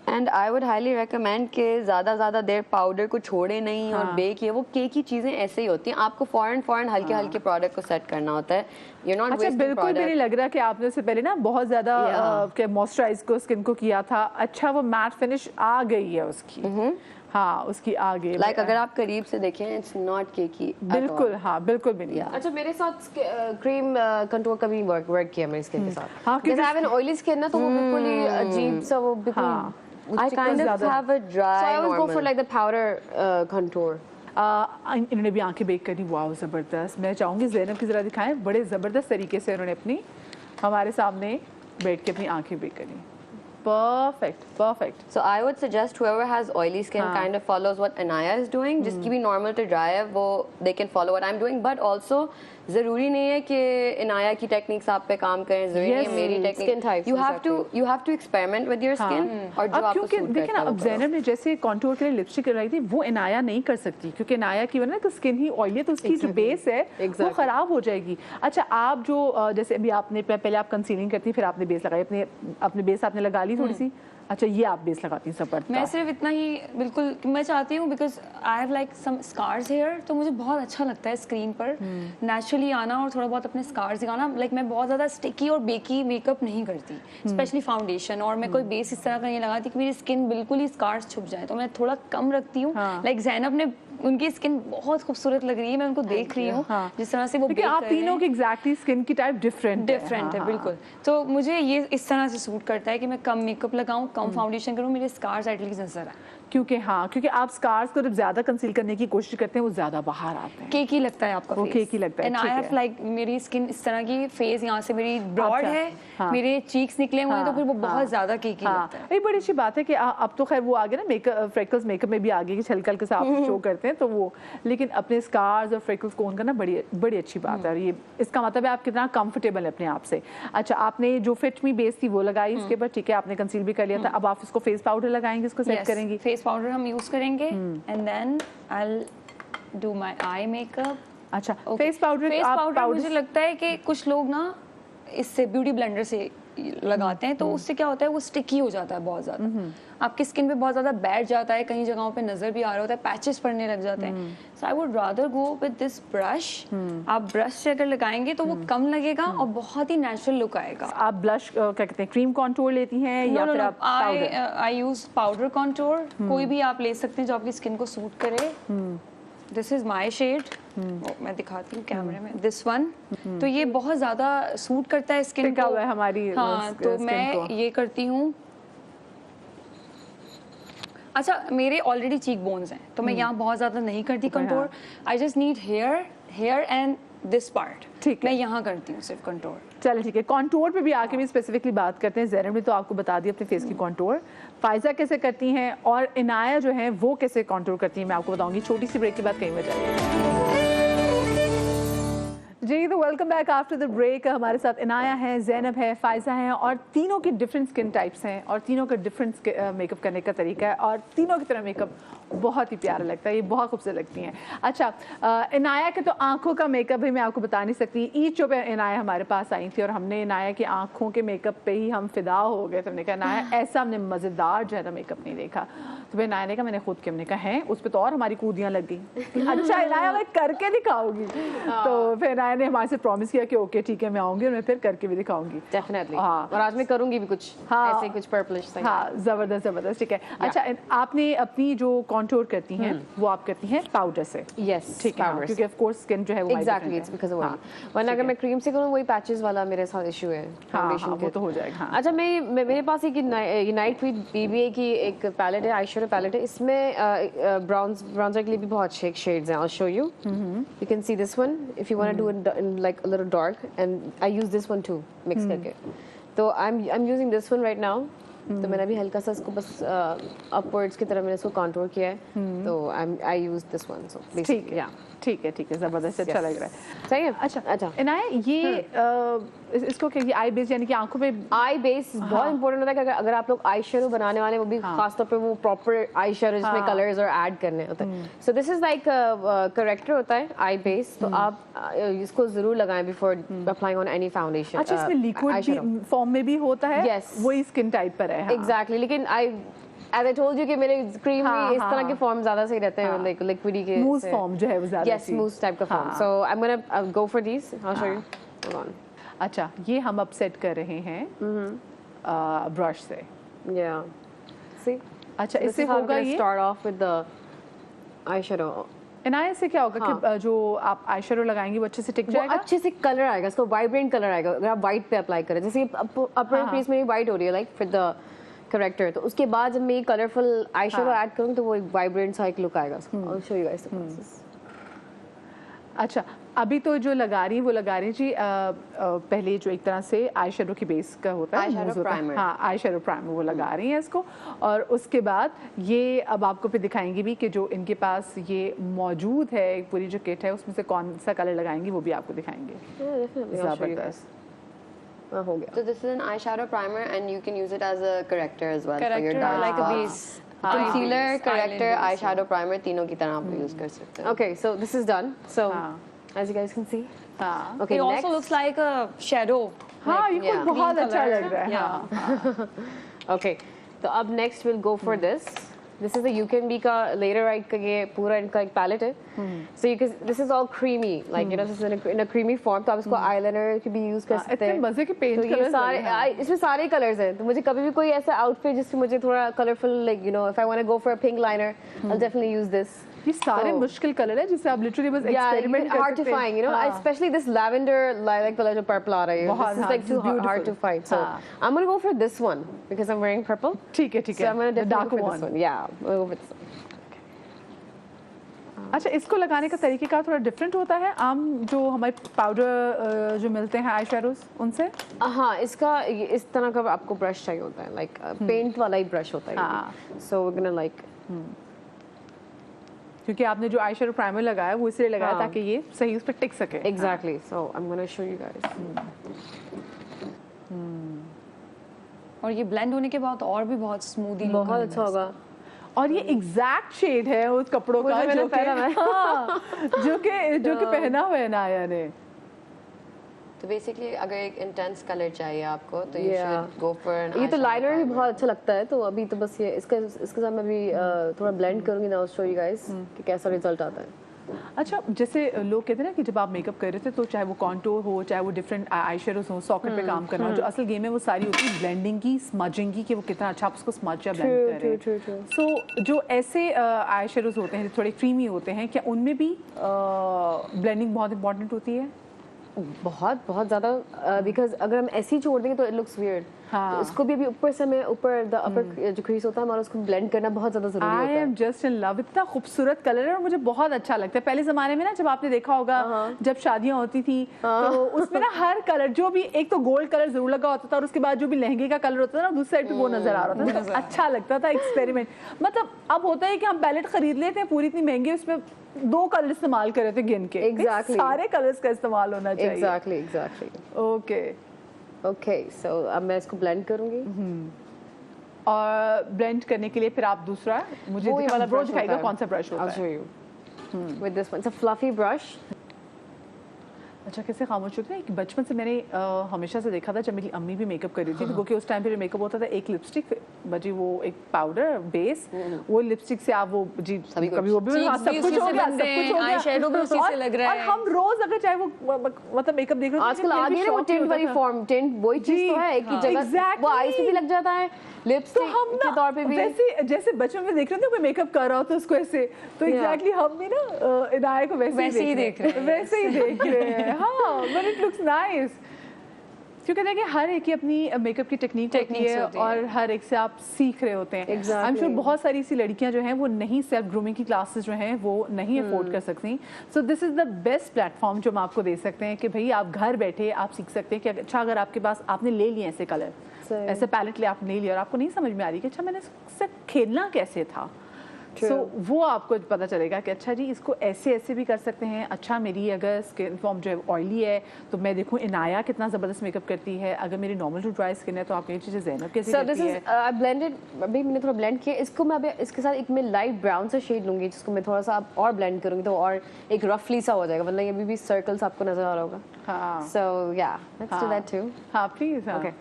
And I would highly recommend कि ज़्यादा देर powder को छोड़े नहीं और bake ये वो cake की चीज़ें ऐसे ही होती हैं, आपको फौरन हल्के प्रोडक्ट को सेट करना होता है। You're not अच्छा, wasting बिल्कुल भी नहीं लग रहा कि आपने उससे पहले ना बहुत ज़्यादा मॉइस्चराइज को स्किन को किया था। अच्छा, वो मैट फिनिश आ गई है उसकी। हाँ उसकी आगे लाइक अगर आप करीब से देखें इट्स नॉट केकी बिल्कुल, हाँ बिल्कुल भी नहीं। अच्छा मेरे साथ क्रीम कंटूर का भी वर्क किया मेरी स्किन के साथ। हाँ, जैसे I have an oily skin ना, तो वो बिल्कुल ही अजीब सा, वो बिल्कुल हाँ। I kind of have a dry So I always go for normal. like the powder contour. इन्होंने भी आंखें बेक करी, वाह ज़बरदस्त। मैं चाहूँगी ज़ैनब की ज़रा दिखाएं, बड़े ज़बरदस्त तरीके से उन्होंने अपनी हमारे सामने बैठ के अपनी आंखें बेक करी। Perfect perfect. So I would suggest whoever has oily skin हाँ. kind of follows what Anaya is doing. जिसकी भी normal to dry है वो they can follow what I'm doing. But also ज़रूरी नहीं है कि इनाया की टेक्निक्स आप पे काम करें, ज़रूरी नहीं है मेरी skin technique. types, You have to experiment with your skin और जो अब आपको क्योंकि सूट देखिए ना, करता है अब वो करो। ज़ैनब ने जैसे कॉन्टूर के लिए लिपस्टिक लगाई थी, वो इनाया नहीं कर सकती क्योंकि इनाया की वजह तो स्किन ही ऑयली है, तो उसकी जो बेस है वो ख़राब हो जाएगी। अच्छा आप जो जैसे अभी आपने पहले आप कंसीलिंग करती फिर आपने बेस लगाई, अपने बेस आपने लगा ली थोड़ी सी। अच्छा ये आप बेस लगाती हैं सब? मैं सिर्फ इतना ही बिल्कुल मैं चाहती हूँ because I have like some scars here, तो मुझे बहुत अच्छा लगता है स्क्रीन पर नेचुरली आना और थोड़ा बहुत अपने स्कार्स दिखाना। लाइक मैं बहुत ज़्यादा स्टिकी और बेकी मेकअप नहीं करती, स्पेशली फाउंडेशन, और मैं कोई बेस इस तरह का नहीं लगाती कि मेरी स्किन बिल्कुल ही स्कार्स छुप जाए, तो मैं थोड़ा कम रखती हूँ। लाइक ज़ैनब ने, उनकी स्किन बहुत खूबसूरत लग रही है, मैं उनको देख रही हूँ जिस तरह से वो लेकिन आप तीनों की एग्जैक्टली स्किन की टाइप डिफरेंट है बिल्कुल। तो मुझे ये इस तरह से सूट करता है कि मैं कम मेकअप लगाऊं, कम फाउंडेशन करूं, मेरे स्कार्स एटलीस्ट नजर आए। क्योंकि आप स्कार्स को जब ज्यादा कंसील करने की कोशिश करते हैं वो ज्यादा बाहर आते हैं, केकी लगता है आपका वो फेस। केकी लगता है, एंड आई हैव लाइक मेरी स्किन इस तरह की, फेस यहाँ से मेरी ब्रॉड अच्छा, है, हाँ। मेरे चीक्स निकले हुए हैं, तो फिर वो बहुत ज्यादा केकी लगता है। ये बड़ी अच्छी बात है कि अब तो खैर वो आगे ना मेकअप फ्रेकल्स मेकअप में भी आगे कि हल्का हल्का सा आप शो करते हैं, तो वो लेकिन अपने स्कार्स और फ्रेकल्स को ओन करना बड़ी अच्छी बात है। और ये इसका मतलब है आप कितना कंफर्टेबल है अपने आप से। अच्छा आपने जो फिट मी बेस थी वो लगाई, इसके बाद ठीक है आपने कंसील भी कर लिया था, अब आप इसको फेस पाउडर लगाएंगे, इसको सेट करेंगी? फेस पाउडर हम यूज करेंगे and then I will do my eye makeup. अच्छा फेस पाउडर मुझे लगता है कि कुछ लोग ना इससे ब्यूटी ब्लेंडर से लगाते हैं, तो उससे क्या होता है वो स्टिकी हो जाता है बहुत ज़्यादा, आपकी स्किन पे बहुत ज़्यादा बैठ जाता है, कई जगहों पे नज़र भी आ रहा होता है, पैचेस पड़ने लग जाते हैं। So I would rather go with this brush. आप ब्रश से अगर लगाएंगे तो वो कम लगेगा और बहुत ही नेचुरल लुक आएगा। आप ब्लश क्या कहते हैं, क्रीम कॉन्टूर लेती हैं या फिर आप पाउडर? आई यूज पाउडर कॉन्टूर, कोई भी आप ले सकते हैं जो आपकी स्किन को सूट करे। दिस इज माई शेड, मैं दिखाती हूँ कैमरे में, दिस वन। तो ये बहुत ज्यादा सूट करता है स्किन को, हुआ है हमारी। हाँ तो मैं ये करती हूँ। अच्छा मेरे ऑलरेडी चीक बोन्स हैं, तो मैं यहाँ बहुत ज्यादा नहीं करती contour. I just need here and this part, ठीक है, मैं यहाँ करती हूँ सिर्फ कंटूर। चलिए ठीक है, कॉन्टूर पे भी आके भी स्पेसिफिकली बात करते हैं। ज़ैनब ने तो आपको बता दिया अपने फेस की कॉन्टूर, फायजा कैसे करती हैं और इनाया जो है वो कैसे कॉन्टूर करती हैं मैं आपको बताऊंगी। छोटी सी ब्रेक के बाद कहीं में जाइए जी। तो welcome back after the break. हमारे साथ इनाया है, ज़ैनब है, फायजा है, और तीनों की डिफरेंट स्किन टाइप्स हैं और तीनों का डिफरेंट मेकअप करने का तरीका है, और तीनों की तरह मेकअप बहुत ही प्यारा लगता है, ये बहुत खूबसूरत लगती हैं। अच्छा इनाया के तो आंखों का मेकअप भी मैं आपको बता नहीं सकती। ईद जो पे इनाया हमारे पास आई थी और हमने इनाया की आंखों के मेकअप पे ही हम फिदा हो गए, तो हमने कहा इनाया ऐसा हमने मज़ेदार जो है ना मेकअप नहीं देखा। तो फिर इनाया ने कहा, मैंने खुद के हमने कहा है उस पर तो और हमारी कूदियाँ लग गई। अच्छा इनाया मैं करके दिखाऊंगी, तो फिर इनाया ने हमारे से प्रॉमिस किया कि ओके ठीक है मैं आऊँगी और मैं फिर करके भी दिखाऊंगी डेफिनेटली। हाँ और आज मैं करूँगी भी कुछ ऐसे कुछ पर्पलिश। हाँ ज़बरदस्त ठीक है। अच्छा आपने अपनी जो कॉन्टूर करती हैं वो आप करती हैं पाउडर से? यस ठीक है, क्योंकि ऑफ कोर्स स्किन जो है वो exactly it's because of oil, वरना अगर मैं क्रीम से करूँ वही पैचेस वाला मेरे साथ इशू है फाउंडेशन वो तो हो जाएगा। हाँ। अच्छा मेरे पास एक यूनाइट विद बीबीए की एक पैलेट है, आई शेडो पैलेट है, इसमें ब्राउन्जर के लिए भी बहुत अच्छे शेड्स हैं। I show you, you can see this one if you want to do it in like a little dark, and I use this one to mix करके। तो I am using this one right now. तो मैंने अभी हल्का सा इसको बस upwards की तरह मैंने इसको कंटूर किया है, तो आई यूज दिस वन। सो ठीक है ठीक है ज़बरदस्त, अच्छा लग रहा है। सही है। अच्छा इनाया ये इसको क्या, आई बेस यानी कि आंखों पे आई बेस बहुत इंपॉर्टेंट होता है कि अगर आप लोग आई शेडो बनाने वाले, वो भी खासतौर पे वो प्रॉपर आई शेडो जिसमें कलर्स और ऐड करने होते हैं। So this is like character होता है आई बेस, तो आप इसको जरूर लगाएं before applying on any foundation. अच्छा इसमें लिक्विड फॉर्म में भी होता है? Yes. वही स्किन टाइप पर है। एग्जैक्टली, लेकिन as I told you कि मेरे क्रीम में इस तरह के फॉर्म ज्यादा सही रहते हैं, लाइक लिक्विडी के स्मूथ फॉर्म जो है वो ज्यादा। यस स्मूथ टाइप का form. So I am gonna go for this, I will show you. Hold on. अच्छा ये हम अब सेट कर रहे हैं ब्रश से। या See? अच्छा, This इससे is how I'm होगा gonna ये start off with the eyeshadow. Inaya से क्या होगा हाँ. कि जो आप आई शेडो लगाएंगी वो अच्छे से टिक वो जाएगा? अच्छे से कलर आएगा, इसको वाइब्रेंट कलर आएगा अगर आप व्हाइट पे अप्लाई करें। जैसे अपर हाँ. फेस में व्हाइट हो रही है लाइक फिर द करेक्टर, तो उसके बाद जब मैं ये कलरफुल आई शेडो हाँ. ऐड करूँगी तो वो एक वाइब्रेंट सा एक लुक आएगा उसका। I'll show you guys the process. अच्छा, अभी तो जो लगा रही है वो लगा रही है जी पहले जो एक तरह से आई शेडो की बेस का होता है, Eyeshadow mousse होता है। primer. हाँ, आई शेडो प्राइमर वो लगा रही हैं इसको, और उसके बाद ये अब आपको फिर दिखाएंगी भी कि जो इनके पास ये मौजूद है एक पूरी जो किट है उसमें से कौन सा कलर लगाएंगी वो भी आपको दिखाएंगे। Yeah, definitely. I'll show you guys. हो गया। So this is an eyeshadow primer and you can use it as a corrector as well for your Corrector, dark like a spots. base. Concealer, Eyelid corrector, base, eyeshadow primer तीनों की तरह आप use कर सकते हैं। Okay, so this is done. So हाँ. as you guys can see. हाँ, Okay, It also next. looks like a shadow. हाँ, ये yeah. कुछ बहुत Green अच्छा color. लग रहा है। Yeah. हाँ, Okay, तो अब next we'll go for this. This is the UKNB का Laterite का ये पूरा इनका एक palette है. So you can, this is all creamy, like you know, this is in a creamy form. तो आप इसको eyeliner की भी use कर हाँ, सकते इतने हैं. मजे के पेंट तो ये कलर्स सारे इसमें सारे कलर्स हैं, तो मुझे कभी भी कोई ऐसा आउटफिट जिसमें मुझे थोड़ा colourful, like you know, if I want to go for a pink liner, I'll definitely use this. ये सारे तो- मुश्किल कलर है जिससे आप लिटरली बस Yeah, एक्सपेरिमेंट कर hard to सकते हैं। find, you know, हाँ. especially this lavender lilac color जो purple आ रहा है. बहुत, This is हाँ, like this too is beautiful. hard to find. So हाँ. I'm gonna go for this one because I'm wearing purple. ठीक है, ठीक So I'm है, gonna the definitely darker go for this one. one. Yeah, I'm gonna go for this one. अच्छा, इसको लगाने का तरीका थोड़ा डिफरेंट होता है आम जो हमारे पाउडर जो मिलते हैं आई शेडोज उनसे? हाँ, इसका इस तरह का आपको ब्रश चाहिए होता है, like पेंट वाला ही ब्रश होता है. हाँ. So we're gonna like क्योंकि आपने जो आई शेडो प्राइमर लगाया वो इसलिए लगाया हाँ. ताकि ये सही उस पर टिक सके। exactly. So I'm gonna show you guys. और ये blend होने के बाद और भी बहुत smoothly look बहुत अच्छा होगा. और ये एग्जैक्ट शेड है उस कपड़ों वो का जो मैंने जो पहना है। हाँ, जो कि पहना हुआ है नाया ने। तो बेसिकली अगर एक इंटेंस कलर चाहिए आपको तो you Yeah. should go for an ये तो eyeshadow लाइनर भी primer. बहुत अच्छा लगता है, तो अभी तो बस ये इसके साथ मैं भी थोड़ा ब्लेंड करूंगी ना, शो यू गाइस कि कैसा रिजल्ट आता है. अच्छा, जैसे लोग कहते हैं ना कि जब आप मेकअप कर रहे थे तो चाहे वो कॉन्टोर हो चाहे वो डिफरेंट आई शेडोज हो, सॉकेट पे काम करना हो, जो असल गेम है वो सारी होती है ब्लेंडिंग की, स्मजिंग की, कि वो कितना अच्छा आप उसको स्मज या ब्लेंड कर रहे True. हैं। सो जो ऐसे आई शेडोज होते हैं थोड़े क्रीमी होते हैं, क्या उनमें भी ब्लेंडिंग बहुत इंपॉर्टेंट होती है? बहुत ज्यादा, बिकॉज अगर हम ऐसे ही छोड़ देंगे तो इट लुक्स वियर्ड. हाँ. तो इसको भी अभी ऊपर से मैं ऊपर द अपर जो क्रीज होता है हमारा, उसको ब्लेंड करना बहुत ज्यादा जरूरी आई होता है. एम जस्ट इन लव, इतना खूबसूरत कलर है और मुझे बहुत अच्छा लगता है। पहले जमाने में ना जब आपने देखा होगा जब शादियां होती थी तो उसमें ना हर कलर जो भी, एक तो गोल्ड कलर जरूर लगा होता था और उसके बाद जो भी लहंगे का कलर होता था ना दूसरी साइड पे वो नजर आ रहा था, तो अच्छा लगता था एक्सपेरिमेंट। मतलब अब होता है कि हम पैलेट खरीद लेते हैं पूरी इतनी महंगी, उसमें 2 कलर इस्तेमाल कर रहे थे गिन के। Exactly. सारे कलर्स का इस्तेमाल होना चाहिए। एग्जैक्टली. ओके, ओके, सो अब मैं इसको ब्लेंड करूंगी. और ब्लेंड करने के लिए फिर आप दूसरा मुझे वो ये वाला ब्रो ब्रश दिखाएगा कौन सा ब्रश होता I'll है। show you with this one. It's a fluffy brush. अच्छा, कैसे खामोश होती है कि बचपन से मैंने हमेशा से देखा था जब मेरी अम्मी भी मेकअप कर रही थी, क्योंकि उस टाइम पे जो मेकअप होता था एक लिपस्टिक बजी, वो एक पाउडर बेस, वो लिपस्टिक से आप वो जी सभी कुछ। कभी वो भी Cheeks हाँ, सब भी कुछ उसी हो से गया, बनते सब कुछ हैं, हो गया। eyeshadow भी उसी से लग रहा और है। हम रोज अगर चाहे वो मतलब मेकअप देख रहे हो आजकल आ गई है वो टिंट वाली फॉर्म, टिंट वही चीज जी, तो है एक ही हाँ। जगह. Exactly. वो आईज पे भी लग जाता है, तो लिपस्टिक हम के तौर पे ना भी. वैसे जैसे बचपन में देख रहे थे कोई मेकअप कर रहा हो तो उसको ऐसे, तो एग्जैक्टली हम भी ना इनाया को वैसे ही देख रहे हैं, वैसे ही देख रहे हैं। हाँ, बट इट लुक्स नाइस, क्योंकि देखिए हर एक की अपनी मेकअप की टेक्निक होती है होती है। और हर एक से आप सीख रहे होते हैं। Exactly. आई एम श्योर बहुत सारी ऐसी लड़कियां जो हैं वो नहीं सेल्फ ग्रूमिंग की क्लासेस जो हैं वो नहीं अफोर्ड कर सकती, so this is the best platform जो हम आपको दे सकते हैं कि भाई आप घर बैठे आप सीख सकते हैं कि अच्छा अगर आपके पास आपने ले लिए ऐसे कलर, सही। ऐसे पैलेट ले आपने ले लिया और आपको नहीं समझ में आ रही कि अच्छा मैंने इससे खेलना कैसे था, सो वो आपको पता चलेगा कि अच्छा जी इसको ऐसे ऐसे भी कर सकते हैं। अच्छा, मेरी अगर स्किन फॉर्म जो है ऑयली है तो मैं देखूं इनाया कितना ज़बरदस्त मेकअप करती है, अगर मेरी नॉर्मल जो ड्राई स्किन है तो आप ये चीज़ें ज़ैनब कैसे So this करती is है। blended. अभी मैंने थोड़ा ब्लेंड किया इसको, मैं अभी इसके साथ एक मैं लाइट ब्राउन सा शेड लूंगी जिसको मैं थोड़ा सा और ब्लेंड करूंगी तो और एक रफली सा हो जाएगा, वरना ये अभी भी सर्कल्स आपको नजर आ रहा होगा. हाँ So yeah, let's do that too. हाँ प्लीज़। हाँ Okay.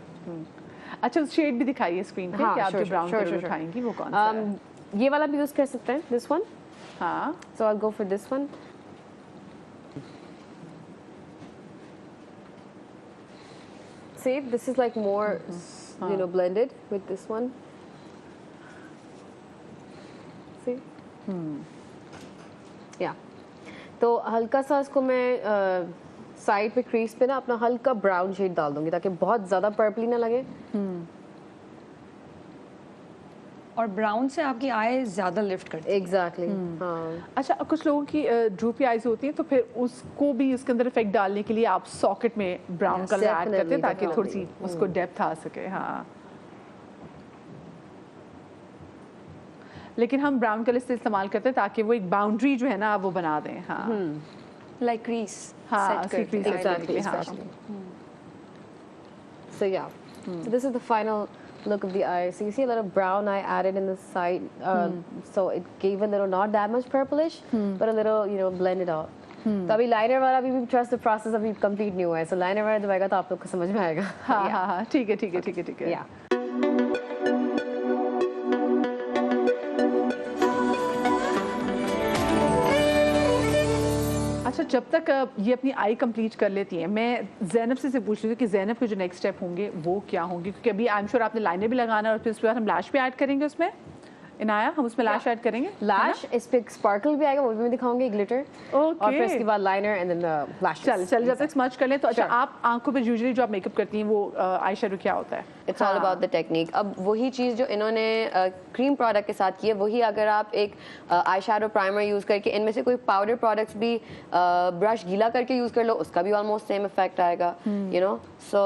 अच्छा, उस शेड भी दिखाइए स्क्रीन पे हाँ, कि आप sure, जो brown sure, colour sure, sure. उठाएंगी वो कौन सा है। ये वाला भी यूज कर सकते हैं, this one. हाँ, So I'll go for this one. See, this is like more, you know, blended with this one. सी या तो हल्का सा इसको मैं साइड पे क्रीज पे ना अपना हल्का ब्राउन शेड डाल दूंगी ताकि बहुत ज़्यादा पर्पली ना लगे। और ब्राउन से आपकी आई ज़्यादा लिफ्ट करती है। एग्जैक्टली हाँ। अच्छा, कुछ लोगों की ड्रूपी आईज होती हैं तो फिर उसको भी उसके अंदर इफेक्ट डालने के लिए आप सॉकेट में ब्राउन Yes, कलर ऐड करते हैं definitely, ताकि थोड़ी सी definitely. उसको डेप्थ आ सके। हाँ, लेकिन हम ब्राउन कलर से इस्तेमाल करते हैं ताकि वो एक बाउंड्री जो है ना वो बना दें। हाँ लाइक क्रीज हाँ, सेट ऐसी करती crease है। Exactly, हाँ। especially. So yeah, so this is the final look of the eye. So you see a little brown eye added in the side, so it gave a little not that much purplish, but a little blended out. तो अभी liner वाला भी trust the process अभी complete नहीं हुआ है, सो liner वाला दबाएगा तो आप लोग को समझ में आएगा। हाँ हाँ हाँ, ठीक है ठीक है ठीक है ठीक है। या अच्छा, जब तक ये अपनी आई कंप्लीट कर लेती हैं, मैं ज़ैनब से पूछ रही थी कि ज़ैनब के जो नेक्स्ट स्टेप होंगे वो क्या होंगे, क्योंकि अभी आई एम श्योर आपने लाइनर भी लगाना है और फिर उसके बाद हम लैश भी ऐड करेंगे उसमें। इनाया, हम उसमें लैश ऐड करेंगे। लैश इस पे स्पार्कल भी आएगा, वो भी मैं दिखाऊंगी, ग्लिटर। और फिर इसके बाद लाइनर एंड देन लैशेस। चल चल, जब तक स्मच कर लें तो। अच्छा, आप आंखों पे यूजुअली जो आप मेकअप करती हैं वो आई शेडो क्या होता है? It's all about the technique. अब वही चीज़ जो इन्होंने क्रीम प्रोडक्ट के साथ की है, वही अगर आप एक आई शैडो प्राइमर यूज़ करके इनमें से कोई पाउडर प्रोडक्ट्स भी ब्रश गीला करके यूज़ कर लो, उसका भी ऑलमोस्ट सेम इफेक्ट आएगा, सो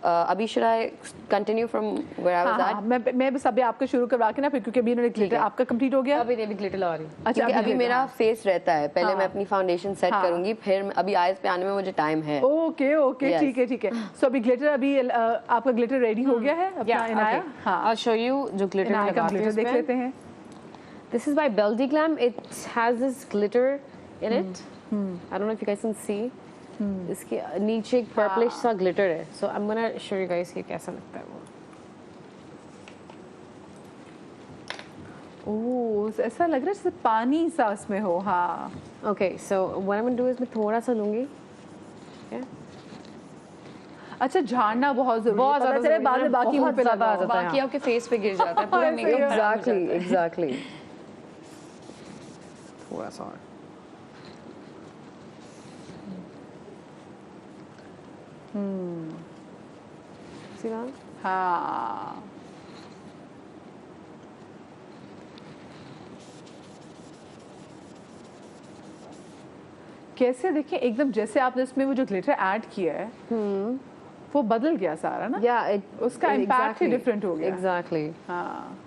अभी should I continue from where I was at? मैं बस अभी आपका शुरू करवा के ना, फिर क्योंकि अभी इन्होंने ग्लिटर आपका कंप्लीट हो गया। अभी नहीं, भी ग्लिटर लगा रही हूँ। अच्छा, क्योंकि अभी मेरा फेस रहता है, पहले हाँ। मैं अपनी फाउंडेशन सेट करूंगी, फिर अभी आईज पे आने में मुझे टाइम है। Okay okay, Yes. ठीक है ठीक है। सो अभी ग्लिटर, अभी आपका ग्लिटर रेडी हो गया है अपना इनाया? हाँ, I'll show you जो ग्लिटर इनाया का लगाती हूँ ग्लिटर देख लेते हैं। This is by Beldy Glam. It has this glitter in it. I don't know if you guys can see. इसके नीचे एक पर्पलिश सा ग्लिटर है, so I'm gonna show you guys कि कैसा लगता है वो। ओह, ऐसा लग रहा है जैसे पानी सा उसमें हो। हाँ, Okay, so what I'm gonna do is मैं थोड़ा सा लूँगी। Okay? अच्छा, झाड़ना बहुत जरूरी है, बहुत पता ज़्यादा चले बाद में ज़रूरी है, बाकी बहुत मुंह पे ज़्यादा लगाओ। आ जाता है। बाकी आपके फेस पे गिर जाता है, पूरा ऐसे ही मेकअप है। खराब हो जाता है। Exactly. थोड़ा सा और। See that? हाँ, कैसे देखें, एकदम जैसे आपने इसमें वो जो ग्लिटर ऐड किया है वो बदल गया सारा ना। Yeah, it उसका impact ही exactly. different हो गया। Exactly. हाँ,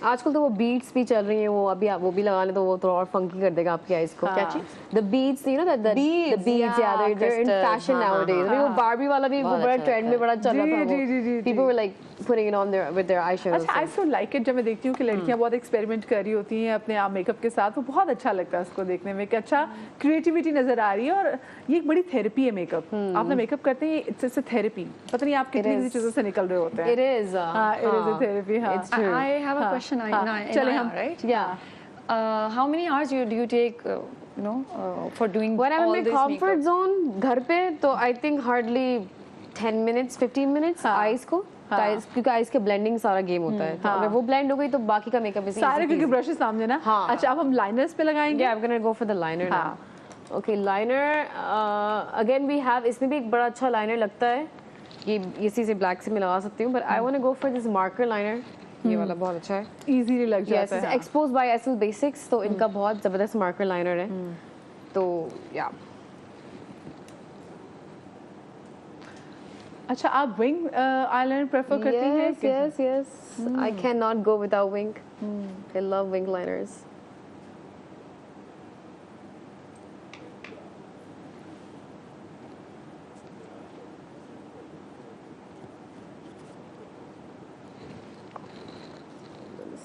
आजकल तो वो बीट्स भी चल रही हैं, वो अभी आप वो भी लगा लें तो वो थोड़ा और फंकी कर देगा आपकी आईज को। हाँ। क्या चीज? The beats, you know that the beats, yeah, they're in crystals, fashion हाँ, nowadays. हाँ, वो बारबी वाला भी वो बहुत बड़ा अच्छा ट्रेंड में लगता बड़ा चल रहा था जी, वो। जी, जी, People were like putting it on their with their eyeshadows. अच्छा, आई सो लाइक इट। जब मैं देखती हूँ कि लड़कियां बहुत एक्सपेरिमेंट कर रही होती हैं अपने आप मेकअप के साथ, वो बहुत अच्छा लगता है उसको देखने में कि अच्छा क्रिएटिविटी नजर आ रही है। और ये एक बड़ी थेरेपी है मेकअप। आप ना मेकअप करते हैं, इट्स अ थेरेपी। पता नहीं आप कितनी किसी चीजों से निकल रहे होते हैं। It is. हाँ, इट इज अ थेरेपी। हाँ, It's true. I have a question. चले हम, right? Yeah. How many hours do you take, for doing When I'm all in my this comfort makeup? zone घर पे तो I think hardly 10 minutes, 15 minutes हाँ. eyes को। हाँ. Eyes, क्योंकि eyes के blending सारा गेम होता है, तो हाँ. अगर वो blend हो गई तो बाकी का मेकअप इसी सारे क्योंकि ब्रशेस सामने ना। हाँ. अच्छा, अब हम लाइनर्स पे लगाएंगे। Yeah, I'm gonna go for the liner now. हाँ. Okay, liner. Again we have, इसमें भी एक बड़ा अच्छा liner लगता है। ये इसी से black से मैं लगा सकती हूँ, but I want to go for this marker liner. ये वाला बहुत अच्छा है। इजीली लग Yes, जाता it's है। exposed by SL Basics, तो इनका बहुत जबरदस्त marker liner है। तो yeah. अच्छा, आप विंग आईलाइनर प्रेफर करती हैं? Yes, yes, yes. I cannot go without wing. I love wing liners.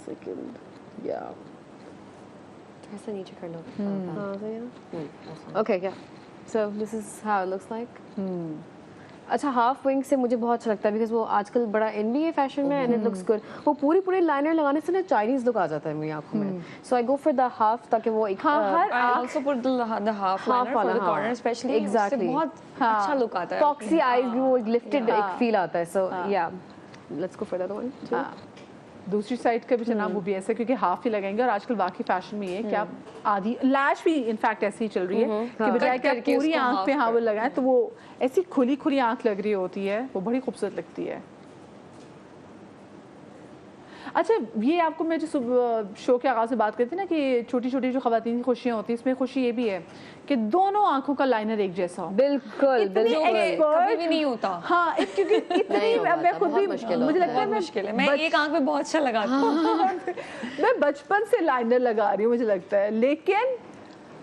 Second, yeah. ऐसा नीचे कर लो। So yeah. Okay, yeah. So this is how it looks like. अच्छा हाफ विंग से मुझे बहुत अच्छा लगता है बिकॉज वो आजकल बड़ा NBA फैशन में एंड इट लुक्स गुड। वो पूरी लाइनर लगाने से ना चाइनीज लुक आ जाता है मेरी आंखों में, सो आई गो फॉर द हाफ ताकि वो एक I also put the half liner for the corner especially. Exactly. उससे बहुत अच्छा look आता है. फॉक्सी आईज भी वो लिफ्टेड एक फील आता है। सो या let's go for the other one. हाँ, दूसरी साइड का भी चना वो भी ऐसे क्योंकि हाफ ही लगाएंगे और आजकल बाकी फैशन में ये है कि आप आधी लैश भी इनफैक्ट ऐसी ही चल रही है कि बजाय कि आप करके पूरी उसको आंख half पे हाँ वो कर। लगाएं तो वो ऐसी खुली आंख लग रही होती है, वो बड़ी खूबसूरत लगती है। अच्छा ये आपको मैं जो शो के आगाज में बात करती ना कि छोटी छोटी जो खवातीन की खुशियाँ होती हैं, इसमें खुशी ये भी है कि दोनों आंखों का लाइनर एक जैसा हो। बिल्कुल कभी भी नहीं होता. हाँ क्योंकि इतनी नहीं हो मैं पाता, खुद भी बहुत मुश्किल मुझे होता लगता है बहुत मुश्किल है. मैं एक आंख में बहुत अच्छा लगाती हूँ. मैं बचपन से लाइनर लगा रही हूँ मुझे लगता है, लेकिन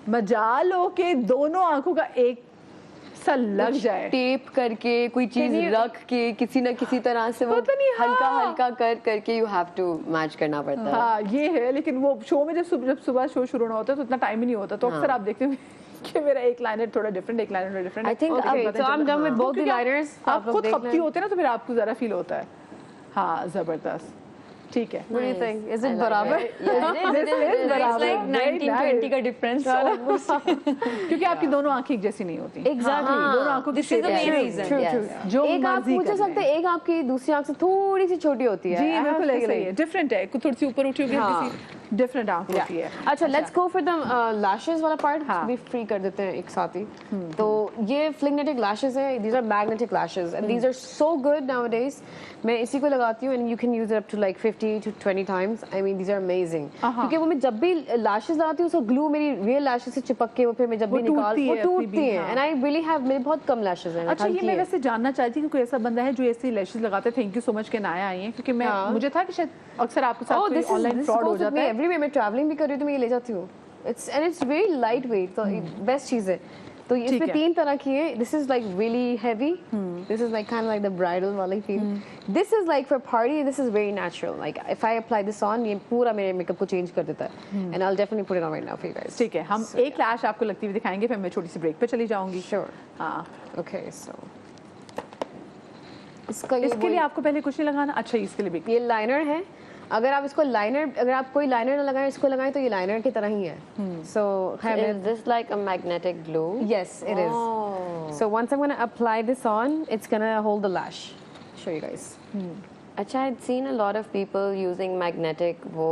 मजाल हो के दोनों आंखों का एक सा लग जाए। टेप करके कोई चीज रख के किसी ना किसी तरह से वो पता नहीं, हल्का हाँ। हल्का करके यू हैव टू मैच करना पड़ता है। हाँ ये है, लेकिन वो शो में जब सुबह शो शुरू होना होता है तो इतना टाइम ही नहीं होता, तो अक्सर आप देखते हो कि मेरा एक लाइनर थोड़ा डिफरेंट, एक लाइनर थोड़ा different. I think so I'm done with both the liners. आप खुद खपती होते हैं ना तो फिर आपको जरा फील होता है। हाँ जबरदस्त, ठीक है। What do you think? Is it I like बराबर? it. Yeah, it is It's बराबर, like very 19-20 का difference. almost. क्योंकि आपकी दोनों आंखें एक जैसी नहीं होती। Exactly. दोनों आंखों की This is the shape main है। reason. True, Yes. true. जो एक आप मर्जी पूछ कर सकते लें। हैं, एक आपकी दूसरी आंख से थोड़ी सी छोटी होती है। जी I have बिल्कुल ऐसा ही feeling. है, डिफरेंट है, कुछ थोड़ी सी ऊपर उठी होगी, हाँ। किसी डिफरेंट आंख होती है। अच्छा let's go for the lashes वाला पार्ट हाँ। भी फ्री कर देते हैं एक साथ ही। तो ये फ्लिंगनेटिक लैशेस है, these are magnetic lashes and these are so good nowadays. मैं इसी को लगाती हूँ and you can use it up to like 50 to 20 times. I mean these are amazing क्योंकि वो मैं जब भी लैशेस लगाती हूँ, उसका ग्लू मेरी रियल लैशेस से चिपक के वो फिर मैं जब भी निकाल टूटती वो है अपनी टूटती भी, है। हाँ। एंड आई रियली हैव, मेरे बहुत कम लैशेस हैं। अच्छा ये मैं वैसे जानना चाहती हूँ कि कोई ऐसा बंदा है जो ऐसी लैशेस लगाते हैं। थैंक यू सो मच के नाया आई है, क्योंकि मैं मुझे था कि शायद अक्सर आपके साथ कोई ऑनलाइन फ्रॉड हो जाता है। एवरीवे मैं ट्रैवलिंग भी कर रही हूँ तो मैं ये ले जाती हूँ। इट्स वेरी लाइट वेट, तो बेस्ट चीज़ है। तो इसमें है। 3 तरह की है। This is like really heavy, this is like kind of like the bridal वाली feel, this is like for party, this is very natural. Like if I apply this on, ये पूरा मेरे मेकअप को चेंज कर देता है and I will definitely put it on right now for you guys. ठीक है, हम एक लैश आपको लगती हुई दिखाएंगे, फिर मैं छोटी सी ब्रेक पे चली जाऊंगी। श्योर। हाँ ओके सो इसका इसके लिए आपको पहले कुछ नहीं लगाना। अच्छा इसके लिए भी ये लाइनर है। अगर आप इसको लाइनर, अगर आप कोई लाइनर ना लगाएं, इसको लगाएं तो ये लाइनर की तरह ही है। सो Is this like a magnetic glue? yes it is. So once I'm going to apply this on, it's going to hold the lash. Show you guys. अच्छा, I'd seen a lot of people using magnetic वो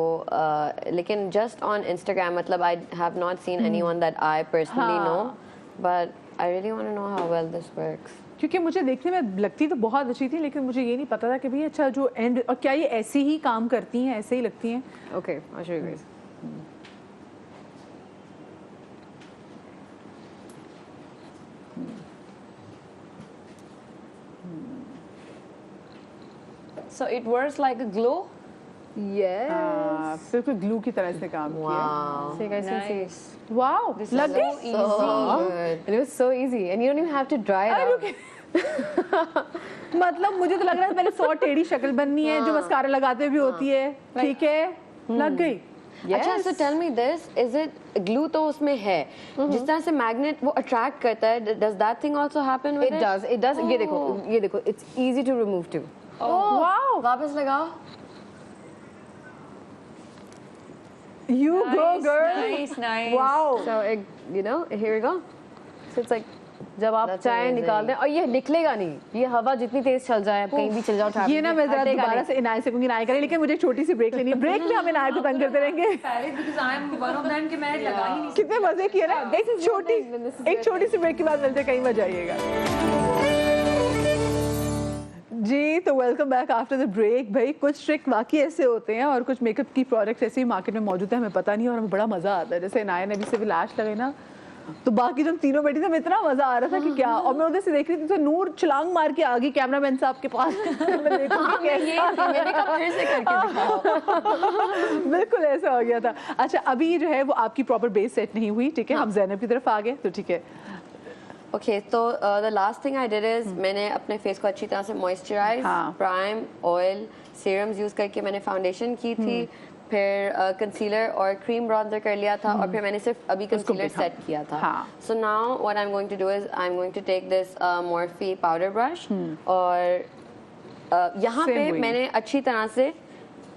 लेकिन just on Instagram, मतलब I have not seen anyone that I personally know, but I really want to know how well this works. क्योंकि मुझे देखने में लगती तो बहुत अच्छी थी, लेकिन मुझे ये नहीं पता था कि भाई अच्छा जो एंड, और क्या ये ऐसे ही काम करती हैं, ऐसे ही लगती हैं। Okay, I'll show you guys. So it works like a glow. Yes. बिल्कुल ग्लू की तरह से काम किया। Wow. So you guys can see. Nice. Wow This लग is गई। so easy. Good. And it was so easy, and you don't even have to dry it अरे out. रुके। मतलब मुझे तो लग रहा है पहले 100 टेढ़ी शक्ल बननी है जो मस्कारा लगाते भी होती है, ठीक है, लग गई। अच्छा, so tell me this, is it glue तो उसमें है, जिस तरह से magnet वो attract करता है, does that thing also happen with It it? does. It does. ये देखो. It's easy to remove too. Wow वापस लगाओ। You go girl. Nice, nice. Wow So you know, here we go. So it's like जब आप That's चाय amazing. निकाल दें, और ये निकलेगा नहीं, ये हवा जितनी तेज चल जाए, आप कहीं भी चल जाओ ट्रैफिक ये ना मैं जरा दोबारा से इनाय से कहूंगी, इनाय करें, लेकिन मुझे एक छोटी सी ब्रेक लेनी है। ब्रेक में हम इनाय को तंग करते रहेंगे। Because I'm one of them कि मैं लगा ही नहीं कितने मजे किए ना। एक छोटी सी ब्रेक के बाद मिलते हैं, कहीं मत जाइएगा जी। तो welcome back after the break. भाई कुछ ट्रिक वाकई ऐसे होते हैं और कुछ मेकअप की प्रोडक्ट्स ऐसे ही मार्केट में मौजूद है, हमें पता नहीं और हमें बड़ा मजा आता है। जैसे इनाया ने अभी से भी लैश लगाई ना, तो बाकी जब तीनों बैठी थी हमें इतना मजा आ रहा था कि क्या, और मैं उधर से देख रही थी तो नूर छलांग मार के आ गई कैमरामैन साहब के पास। मैं देखूंगी कैसा। फिर से करके दिखाओ। बिल्कुल ऐसा हो गया था। अच्छा अभी ये जो है वो आपकी प्रॉपर बेस सेट नहीं हुई, ठीक है, हम ज़ैनब की तरफ आ गए, तो ठीक है। Okay, so the last thing I did is मैंने अपने फेस को अच्छी तरह से मॉइस्चराइज, हाँ। प्राइम, ऑयल, सीरम्स यूज करके मैंने फाउंडेशन की थी, फिर कंसीलर और क्रीम ब्रॉन्जर कर लिया था और फिर मैंने सिर्फ अभी कंसीलर भी, हाँ। सेट किया था. हाँ. So now what I am going to do is I am going to take this Morphe powder brush और यहाँ Same पे way. मैंने अच्छी तरह से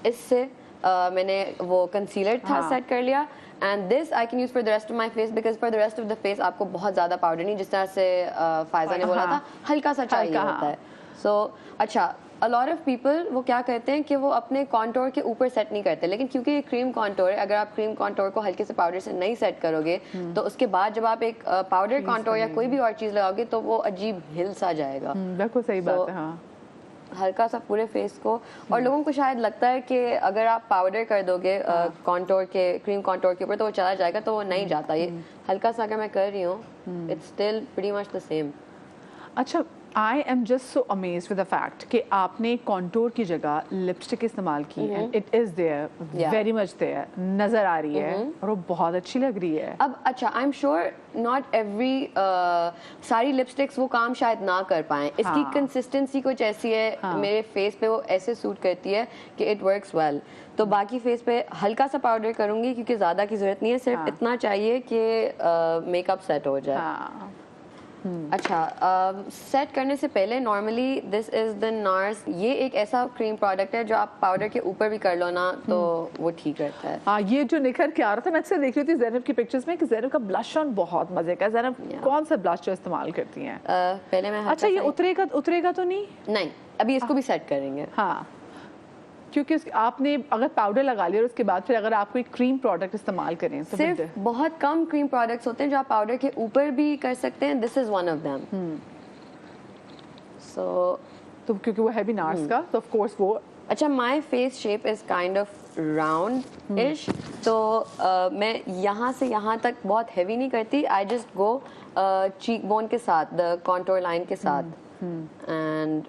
इससे मैंने वो कंसीलर था हाँ. सेट कर लिया. And this I can use for the rest of my face because for the rest of the face आपको बहुत ज़्यादा पाउडर नहीं, जिस तरह से फायजा ने बोला हाँ. था, हल्का सा चाहिए हल्का, होता हाँ. है. सो अच्छा, अ लॉट ऑफ पीपल वो क्या कहते हैं कि वो अपने कॉन्टोर के ऊपर सेट नहीं करते, लेकिन क्योंकि ये क्रीम कॉन्टोर है, अगर आप क्रीम कॉन्टोर को हल्के से पाउडर से नहीं सेट करोगे तो उसके बाद जब आप एक पाउडर कॉन्टोर या कोई भी और चीज़ लगाओगे तो वो अजीब हिल सा जाएगा. बिल्कुल सही बात है. हाँ, हल्का सा पूरे फेस को. और लोगों को शायद लगता है कि अगर आप पाउडर कर दोगे कॉन्टोर के क्रीम कॉन्टोर के ऊपर तो वो चला जाएगा, तो वो नहीं जाता. ये हल्का सा अगर मैं कर रही हूँ, it's still pretty much the same. अच्छा, I am just so amazed with the fact कि आपने कॉन्टोर की जगह लिपस्टिक इस्तेमाल की and it is there, Yeah. Very much there, नजर आ रही है और वो बहुत अच्छी लग रही है. अब अच्छा, I am sure not every सारी लिपस्टिक्स वो काम शायद ना कर पाएं. इसकी हाँ. कंसिस्टेंसी कुछ ऐसी है, हाँ. मेरे फेस पे वो ऐसे सूट करती है कि इट वर्क्स वेल. तो बाकी फेस पे हल्का सा पाउडर करूंगी क्योंकि ज़्यादा की ज़रूरत नहीं है, सिर्फ हाँ. इतना चाहिए कि मेकअप सेट हो जाए. हाँ, अच्छा, सेट करने से पहले normally this is the nurse, ये एक ऐसा क्रीम प्रोडक्ट है जो आप पाउडर के ऊपर भी कर लो ना तो वो ठीक रहता है. हाँ, ये जो निखर के आ रहा था, मैं अक्सर देख रही थी ज़ैनब की पिक्चर्स में कि ज़ैनब का ब्लश ऑन बहुत मजे का है. ज़ैनब Yeah. कौन सा ब्लश जो इस्तेमाल करती हैं? पहले मैं अच्छा, ये उतरेगा तो नहीं? नहीं, अभी इसको भी सेट करेंगे. हाँ, क्योंकि आपने अगर पाउडर लगा लिया और उसके बाद फिर अगर आप कोई क्रीम प्रोडक्ट इस्तेमाल करें तो सिर्फ फिर बहुत कम क्रीम प्रोडक्ट्स होते हैं जो आप पाउडर के ऊपर भी कर सकते हैं. This is one of them. So तो क्योंकि वो है भी नार्स का तो ऑफ कोर्स वो अच्छा, my face shape is kind of round इश, तो मैं यहाँ से यहाँ तक बहुत हैवी नहीं करती. I just go cheek bone के साथ, द कॉन्टोर लाइन के साथ, and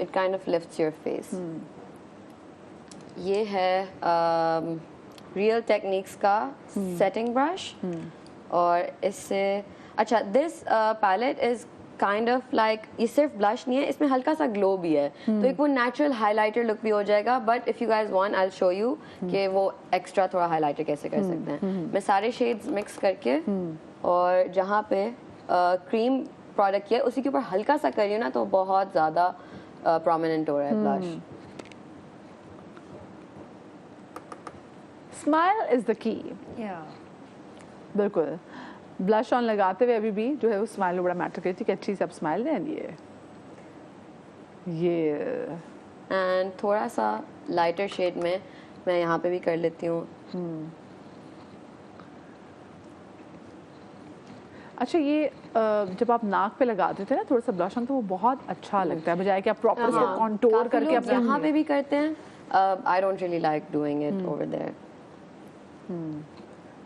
it kind of lifts your face. ये है रियल टेक्निक्स का सेटिंग ब्रश और इससे अच्छा this palette is kind of like, ये सिर्फ ब्लश नहीं है, इसमें हल्का सा ग्लो भी है, तो एक वो नेचुरल हाइलाइटर लुक भी हो जाएगा. But if you guys want I will show you कि वो एक्स्ट्रा थोड़ा हाइलाइटर कैसे कर सकते हैं. मैं सारे शेड्स मिक्स करके और जहाँ पे क्रीम प्रोडक्ट किया उसी के ऊपर हल्का सा करिए ना तो बहुत ज़्यादा प्रोमिनेंट हो रहा है blush. Smile is the key. Yeah. बिल्कुल, ब्लश ऑन लगाते हुए अभी भी जो है वो स्माइल में बड़ा मैटर करती है कि अच्छी से आप स्माइल दें. ये एंड थोड़ा सा लाइटर शेड में मैं यहाँ पे भी कर लेती हूँ. अच्छा, ये जब आप नाक पे लगाते थे ना थोड़ा सा ब्लश ऑन तो वो बहुत अच्छा लगता है, बजाय कि आप प्रॉपर उसको हाँ, कॉन्टोर काफी करके लोग अपने यहाँ पे भी करते हैं. I don't really like doing it over there.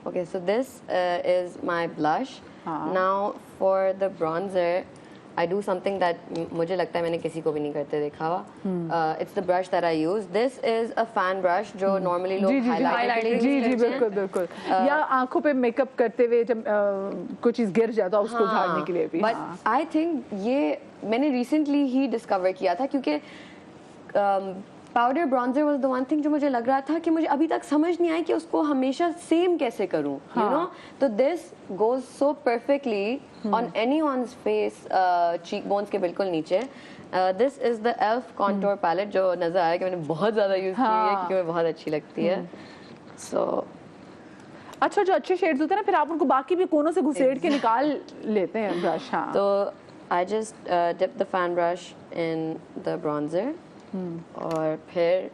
Okay, so this is my blush. Now for the bronzer, I do something that मुझे लगता है मैंने किसी को भी नहीं करते देखा हुआ. It's the brush that I use. This is a fan brush जो normally लोग highlighter के लिए जी use जी करते हैं. बिल्कुल बिल्कुल. या आंखों पे मेकअप करते हुए जब कोई चीज गिर जाता है उसको झाड़ने के लिए भी. But I think ये मैंने recently ही discover किया था क्योंकि powder bronzer was the one thing जो मुझे लग रहा था कि मुझे अभी तक समझ नहीं आई कि उसको हमेशा सेम कैसे करूं, यू नो. तो this goes so perfectly on anyone's face, cheek bones के बिल्कुल नीचे. This is the elf contour palette जो नजर आया कि मैंने बहुत ज्यादा यूज की है क्योंकि मुझे बहुत अच्छी लगती है. सो अच्छा, जो अच्छे शेड्स होते हैं ना फिर आप उनको बाकी भी कोनों से घुसेड़ के निकाल लेते हैं ब्रश. हाँ, तो I just dip the fan brush in the bronzer और फिर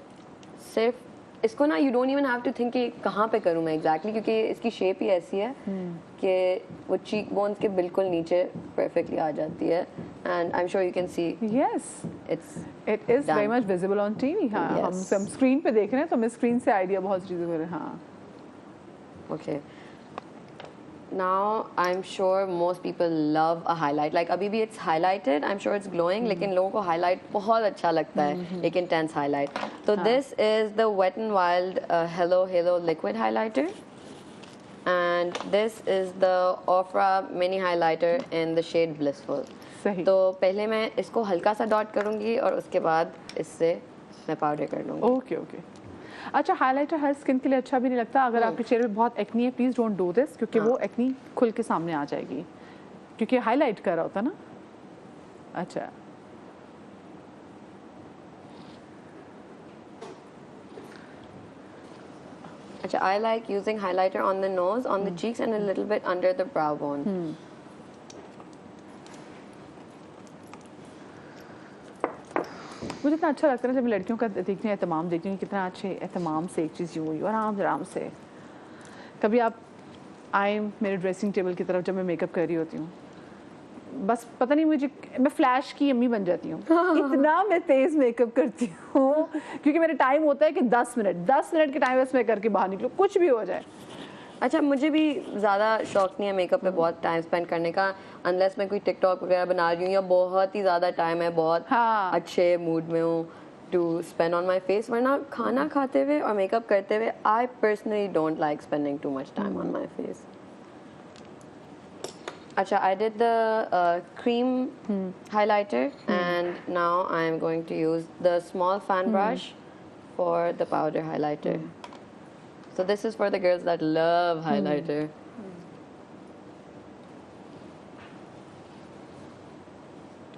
सिर्फ इसको ना you don't even have to think कि कहाँ पे करूँ मैं एग्जैक्टली, क्योंकि इसकी शेप ही ऐसी है कि वो चीक बोन्स के बिल्कुल नीचे परफेक्टली आ जाती है. And I am sure you can C yes, it's it is very much visible on TV. हाँ, हम स्क्रीन पे देख रहे हैं तो हमें स्क्रीन से आइडिया बहुत चीज़ें हो रहे हैं. हाँ, okay. Now I'm sure most people love a highlight. Like अभी भी it's highlighted. I'm sure it's glowing. लेकिन लोगों को highlight बहुत अच्छा लगता है, एक intense highlight. So this is the Wet n Wild Hello Halo Liquid Highlighter, and this is the Ofra Mini Highlighter in the shade Blissful. सही. तो पहले मैं इसको हल्का सा डॉट करूँगी और उसके बाद इससे मैं पाउडर कर लूँगी. Okay okay. अच्छा, हाइलाइटर हर स्किन के लिए अच्छा भी नहीं लगता। अगर आपके चेहरे पे बहुत एक्नी है, प्लीज डोंट डू दिस, क्योंकि वो एक्नी खुल के सामने आ जाएगी, क्योंकि हाईलाइट कर रहा होता ना। अच्छा, अच्छा, I like using highlighter on the nose, on the cheeks and a little bit under the brow bone. मुझे इतना अच्छा लगता है ना जब लड़कियों का देखने एहतमाम देखती हूँ, कितना अच्छे एहतमाम से एक चीज़ यूँ हुई और आराम आराम से। कभी आप आए मेरे ड्रेसिंग टेबल की तरफ जब मैं मेकअप कर रही होती हूँ, बस पता नहीं मुझे, मैं फ्लैश की अम्मी बन जाती हूँ। इतना मैं तेज़ मेकअप करती हूँ, क्योंकि मेरा टाइम होता है कि 10 मिनट के टाइम बस मैं करके बाहर निकलूँ, कुछ भी हो जाए। अच्छा, मुझे भी ज़्यादा शौक नहीं है मेकअप पे बहुत टाइम स्पेंड करने का, अनलेस मैं कोई टिकटॉक वगैरह बना रही हूँ या बहुत ही ज़्यादा टाइम है, बहुत अच्छे मूड में हूँ to spend on my face. वरना खाना खाते हुए और मेकअप करते हुए I personally don't like spending too much time on my face. अच्छा, I did the cream highlighter and now I am going to use the small fan brush for the powder highlighter. So this is for the girls that love highlighter.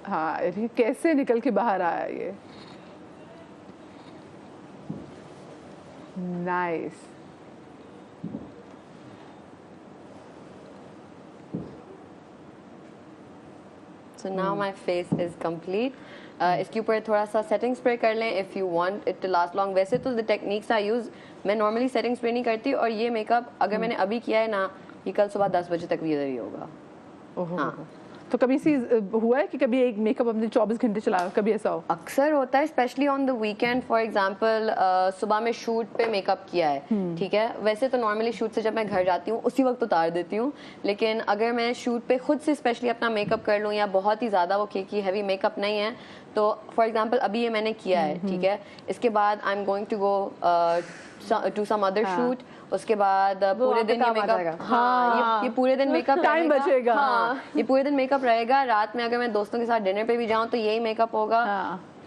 हाँ, ये कैसे निकल के बाहर आया ये, nice. So now my face is complete. इसके ऊपर थोड़ा सा सेटिंग स्प्रे कर लें if you want it to last long. वैसे तो the techniques I use, मैं normally सेटिंग स्प्रे नहीं करती, और ये मेकअप अगर मैंने अभी किया है ना, ये कल सुबह 10 बजे तक भी इधर ही होगा। हाँ, तो कभी सी हुआ है कि कभी एक मेकअप हमने 24 घंटे चलाया, कभी ऐसा हो? अक्सर होता है, specially on the weekend. For example सुबह में शूट पे मेकअप किया है, ठीक है, वैसे तो नॉर्मली शूट से जब मैं घर जाती हूँ उसी वक्त उतार देती हूँ, लेकिन अगर मैं शूट पे खुद से स्पेशली अपना मेकअप कर लूँ या बहुत ही ज़्यादा वो केकी हैवी मेकअप नहीं है, तो फॉर एग्जांपल अभी ये मैंने किया है, ठीक है, इसके बाद I am going to go to some other shoot, उसके बाद पूरे दिन ये मेकअप, हाँ, ये पूरे दिन मेकअप टाइम बचेगा। हाँ, ये पूरे दिन मेकअप रहेगा। रात में अगर मैं दोस्तों के साथ डिनर पे भी जाऊँ तो यही मेकअप होगा।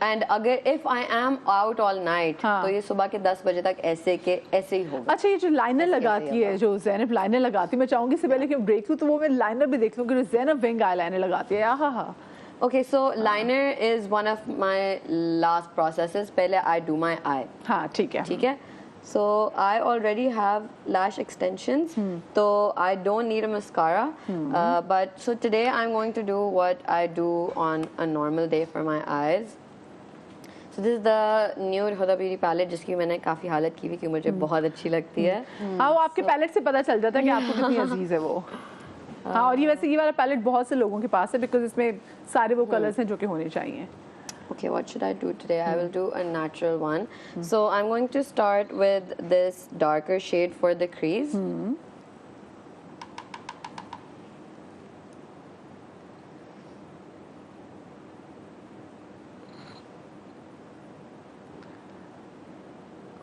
एंड अगर if I am out all night तो ये सुबह के 10 बजे तक ऐसे के ऐसे ही होगा। अच्छा, ये जो लाइनर लगाती है, जो ज़ैनब लाइनर लगाती है, मैं चाहूंगी इससे पहले कि ब्रेक लूँ तो वो मैं लाइनर भी देख लूँ कि ज़ैनब विंग आई लाइनर लगाती है। हाँ, Okay, so liner is one of my last processes. पहले I do my eye. हाँ, ठीक है, ठीक है। So I already have lash extensions, so I don't need a mascara. But so today I'm going to do what I do on a normal day for my eyes. So this is the Nude Huda Beauty palette, जिसकी मैंने काफ़ी हालत की हुई कि मुझे बहुत अच्छी लगती है। हाँ, वो आपके पैलेट से पता चल जाता है कि आपको कितनी अजीज है वो। हाँ, और ये वैसे ये वाला पैलेट बहुत से लोगों के पास है, बिकॉज इसमें सारे वो कलर्स हैं जो कि होने चाहिए। Okay, what should I do today? I will do a natural one. So I'm going to start with this darker shade for the crease.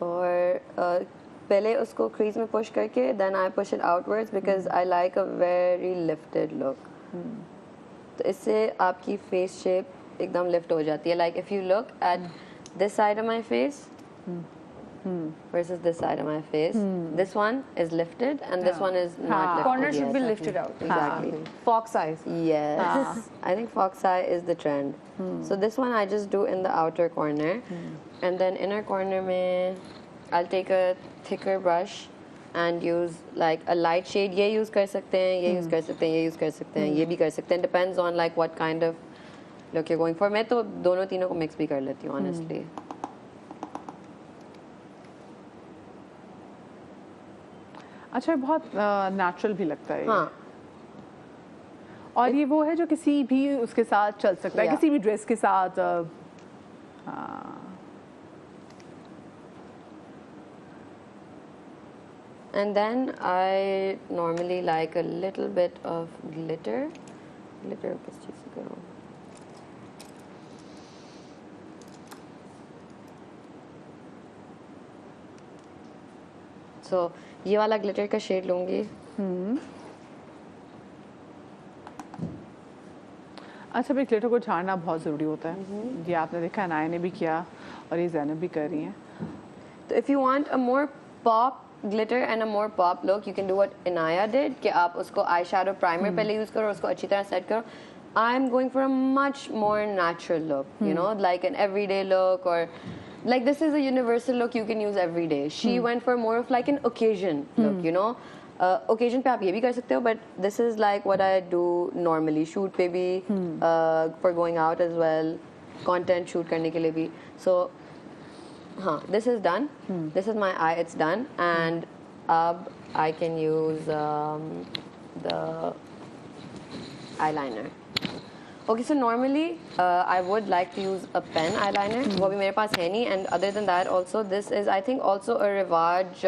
और पहले उसको crease में push करके then I push it outwards because I like a very lifted look. तो इससे आपकी face shape एकदम lift हो जाती है. Like if you look at this side of my face versus this side of my face, this one is lifted and this one is not lifted. Corner should be yet. lifted out. Exactly. Fox eyes. Yes. I think fox eye is the trend. So this one I just do in the outer corner. And then inner corner mein I'll take a thicker brush and use like a light shade. ये use कर सकते हैं, ये use कर सकते हैं, ये use कर सकते हैं, ये भी कर सकते हैं. Depends on like what kind of look you're going for. मैं तो दोनों तीनों को mix भी कर लेती हूँ honestly. अच्छा, बहुत नेचुरल भी लगता है। हाँ. और ये वो है जो किसी भी उसके साथ चल सकता है, किसी भी ड्रेस के साथ। हाँ। And then I normally like a little bit of glitter. Glitter किस चीज़ से करूँ? So ये वाला glitter का shade लूँगी. अच्छा, भाई ग्लिटर को झाड़ना बहुत ज़रूरी होता है। ये आपने देखा, अनाया ने भी किया और ये ज़ैनब भी कर रही हैं। तो if you want a more pop glitter and a more pop look, you can do what Inaya did कि आप उसको eyeshadow primer पहले use करो, उसको अच्छी तरह set करो. I'm going for a much more natural look, you know, like an everyday look, or like this is a universal look you can use every day. She went for more of like an occasion look, you know. Occasion पे आप ये भी कर सकते हो, but this is like what I do normally. Shoot पे भी, for going out as well, content shoot करने के लिए भी. So हाँ, this is done. This is my eye, it's done. And अब I can use the eyeliner. Okay, so normally I would like to use a pen eyeliner. वो भी मेरे पास है नहीं. And other than that, also this is I think also a Rivage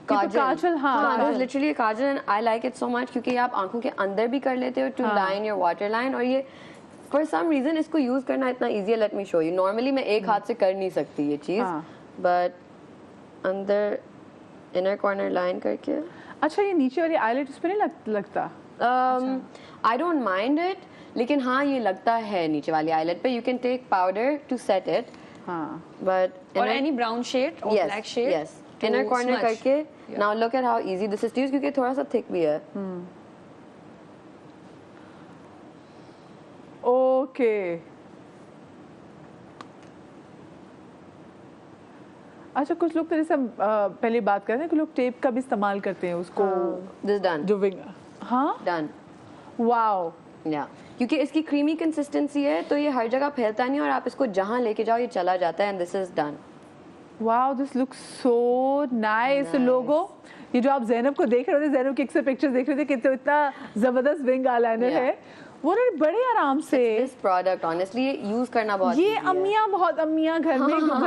काजल. काजल, हाँ. This is literally a Kajal, and I like it so much क्योंकि आप आंखों के अंदर भी कर लेते हो to line your waterline. और ये for some reason इसको use करना इतना easy है. Let me show you. Normally मैं एक हाथ से कर नहीं सकती ये चीज़, but अंदर inner corner line करके. अच्छा, ये नीचे वाली आईलेट उस पे नहीं लगता? I don't mind it, लेकिन हाँ ये लगता है नीचे वाली eyelid पे. You can take powder to set it. हाँ. But or any brown shade or yes, black shade. yes. Inner corner smudge. करके. Now look at how easy this is to use क्योंकि थोड़ा सा thick भी है. Okay. अच्छा, कुछ लोग तो जैसे पहले बात कर रहे हैं कि लोग टेप का भी इस्तेमाल करते हैं उसको. This done. जो विंग. हाँ. Done. वाओ. Yeah. क्योंकि इसकी creamy consistency है तो ये हर जगह फैलता नहीं और आप इसको जहाँ लेके जाओ ये चला जाता है. And this is done. Wow, this looks so nice. लोगो, ये जो आप ज़ैनब को देख रहे थे, ज़ैनब की अक्सर पिक्चर्स देख रहे थे कि तो इतना जबरदस्त विंग आईलाइनर है, वो ना बड़े आराम से. This product honestly ये use करना बहुत ये easy है. अम्मियाँ घर